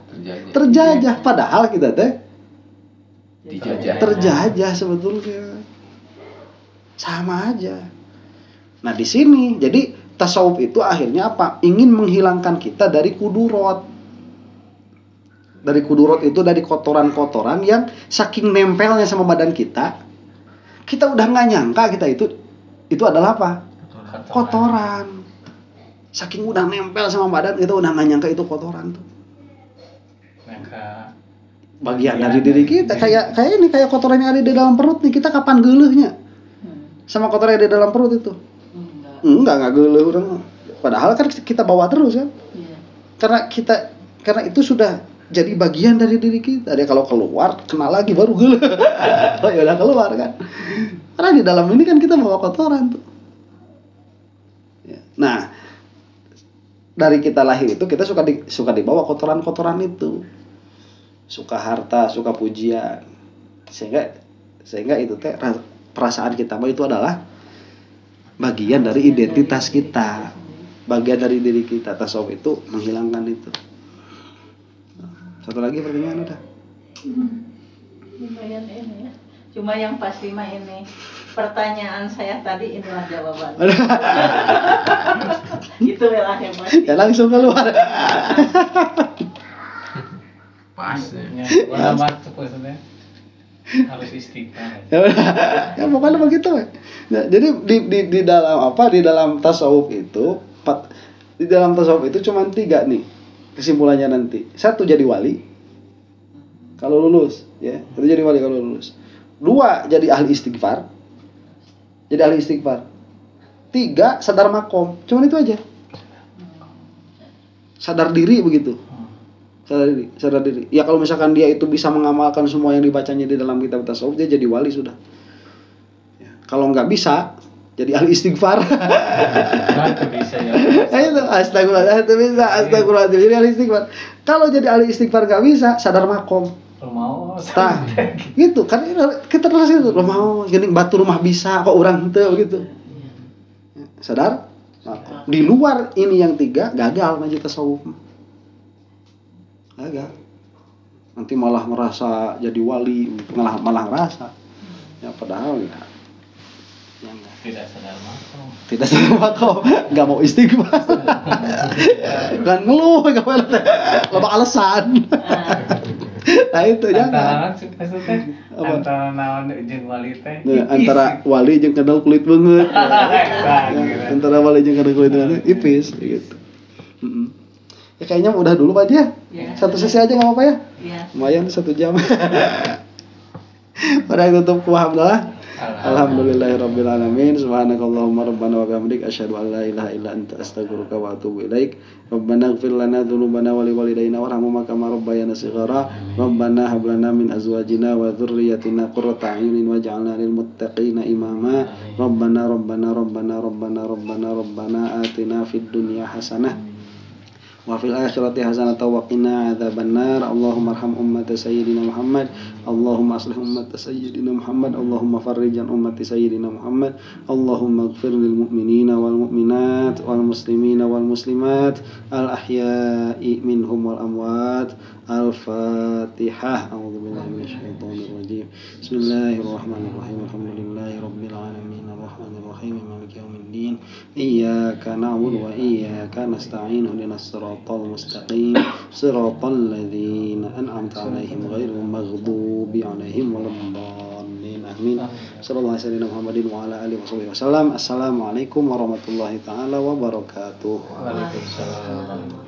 terjajah. Padahal kita teh terjajah sebetulnya. Sama aja. Nah di sini jadi tasawuf itu akhirnya apa? Ingin menghilangkan kita dari kudurot. Dari kudurot itu dari kotoran-kotoran yang saking nempelnya sama badan kita udah nggak nyangka kita itu adalah apa? Kotoran. Saking udah nempel sama badan kita udah nggak nyangka itu kotoran tuh. Bagian dari diri kita kayak kotoran yang ada di dalam perut nih, kita kapan geuleuhnya sama kotoran yang ada di dalam perut itu? Enggak geuleuh orang. Padahal kan kita bawa terus kan. Karena itu sudah jadi bagian dari diri kita. Dia kalau keluar kena lagi baru geuleuh. Oh ya udah keluar kan. Karena di dalam ini kan kita bawa kotoran tuh. Nah, dari kita lahir itu kita suka dibawa kotoran-kotoran itu. Suka harta, suka pujian. Sehingga itu teh perasaan kita itu adalah bagian dari identitas kita. Bagian dari diri kita. Tasawuf itu menghilangkan itu. Satu lagi pertanyaan udah. Lumayan ini ya. Cuma yang pas 5 ini pertanyaan saya tadi inilah jawaban. Itu lah yang pasti. Ya langsung keluar. Pas. Ya, masuk maksudnya. Harus istiqamah. Ya pokoknya begitu. Nah, jadi di dalam apa? Di dalam tasawuf itu cuma 3 nih. Kesimpulannya nanti 1 jadi wali kalau lulus ya, itu jadi wali kalau lulus. 2 jadi ahli istighfar, 3 sadar makom, cuman itu aja. Sadar diri begitu, sadar diri. Ya kalau misalkan dia itu bisa mengamalkan semua yang dibacanya di dalam kitab tasawuf, dia jadi wali sudah ya. Kalau nggak bisa jadi ahli istighfar. Bisa ya. Itu astagfirullah. Jadi ahli istighfar. Kalau jadi ahli istighfar nggak bisa, sadar makom. Mau. Gitu kan kita terus itu. Lo mau gini batu rumah bisa kok orang itu gitu. Sadar makom. Di luar ini yang 3 gagal ngaji tasawuf. Gagal. Nanti malah merasa jadi wali, malah ngerasa. Ya padahal ya. Tidak sadar makom, nggak mau istighfar, kan ngeluh, nggak boleh, loba alasan. Nah itu jangan. Antara naon jeung wali teh. Antara wali jeung kenal kulit banget. Antara wali jeung kenal kulit banget, ipis gitu. Ya kayaknya udah dulu Pak ya. Satu sesi aja nggak apa-apa ya. Lumayan 1 jam. Pada tutup alhamdulillah. Alhamdulillahirabbil alamin. Subhanakallahumma rabbana wa bihamdik asyhadu an la ilaha illa anta astaghfiruka wa atubu ilaik. Rabbana ighfir lana dzunubana wa liwalidayna warhamhuma kama rabbayana shighara. Rabbana hab lana min azwajina wa dhurriyyatina qurrata a'yunin waj'alna lil muttaqina imama. Rabbana atina fid dunya hasanah wa fil akhirati hasanatan wa qina adzabannar. Allahumma arham ummata sayyidina Muhammad, Allahumma aslih ummata sayyidina Muhammad, Allahumma farrij an ummati sayyidina Muhammad, Allahumma ighfir lil mu'minina wal mu'minat wal muslimina wal muslimat al ahya'i minhum wal amwat. Al-Fatihah. A'udzubillahi minasyaitonir rajim. Bismillahirrahmanirrahim. Alhamdulillahi rabbil alamin. Arrahmanir rahim. Maliki yaumiddin. Iyyaka na'budu wa iyyaka nasta'in. Ihdinas siratal mustaqim. Siratal ladzina an'amta 'alaihim ghairil maghdubi 'alaihim waladdallin. amin. Sallallahu alaihi wasallam Muhammadin wa ala alihi wasallam. Assalamualaikum warahmatullahi taala wabarakatuh. Waalaikumsalam.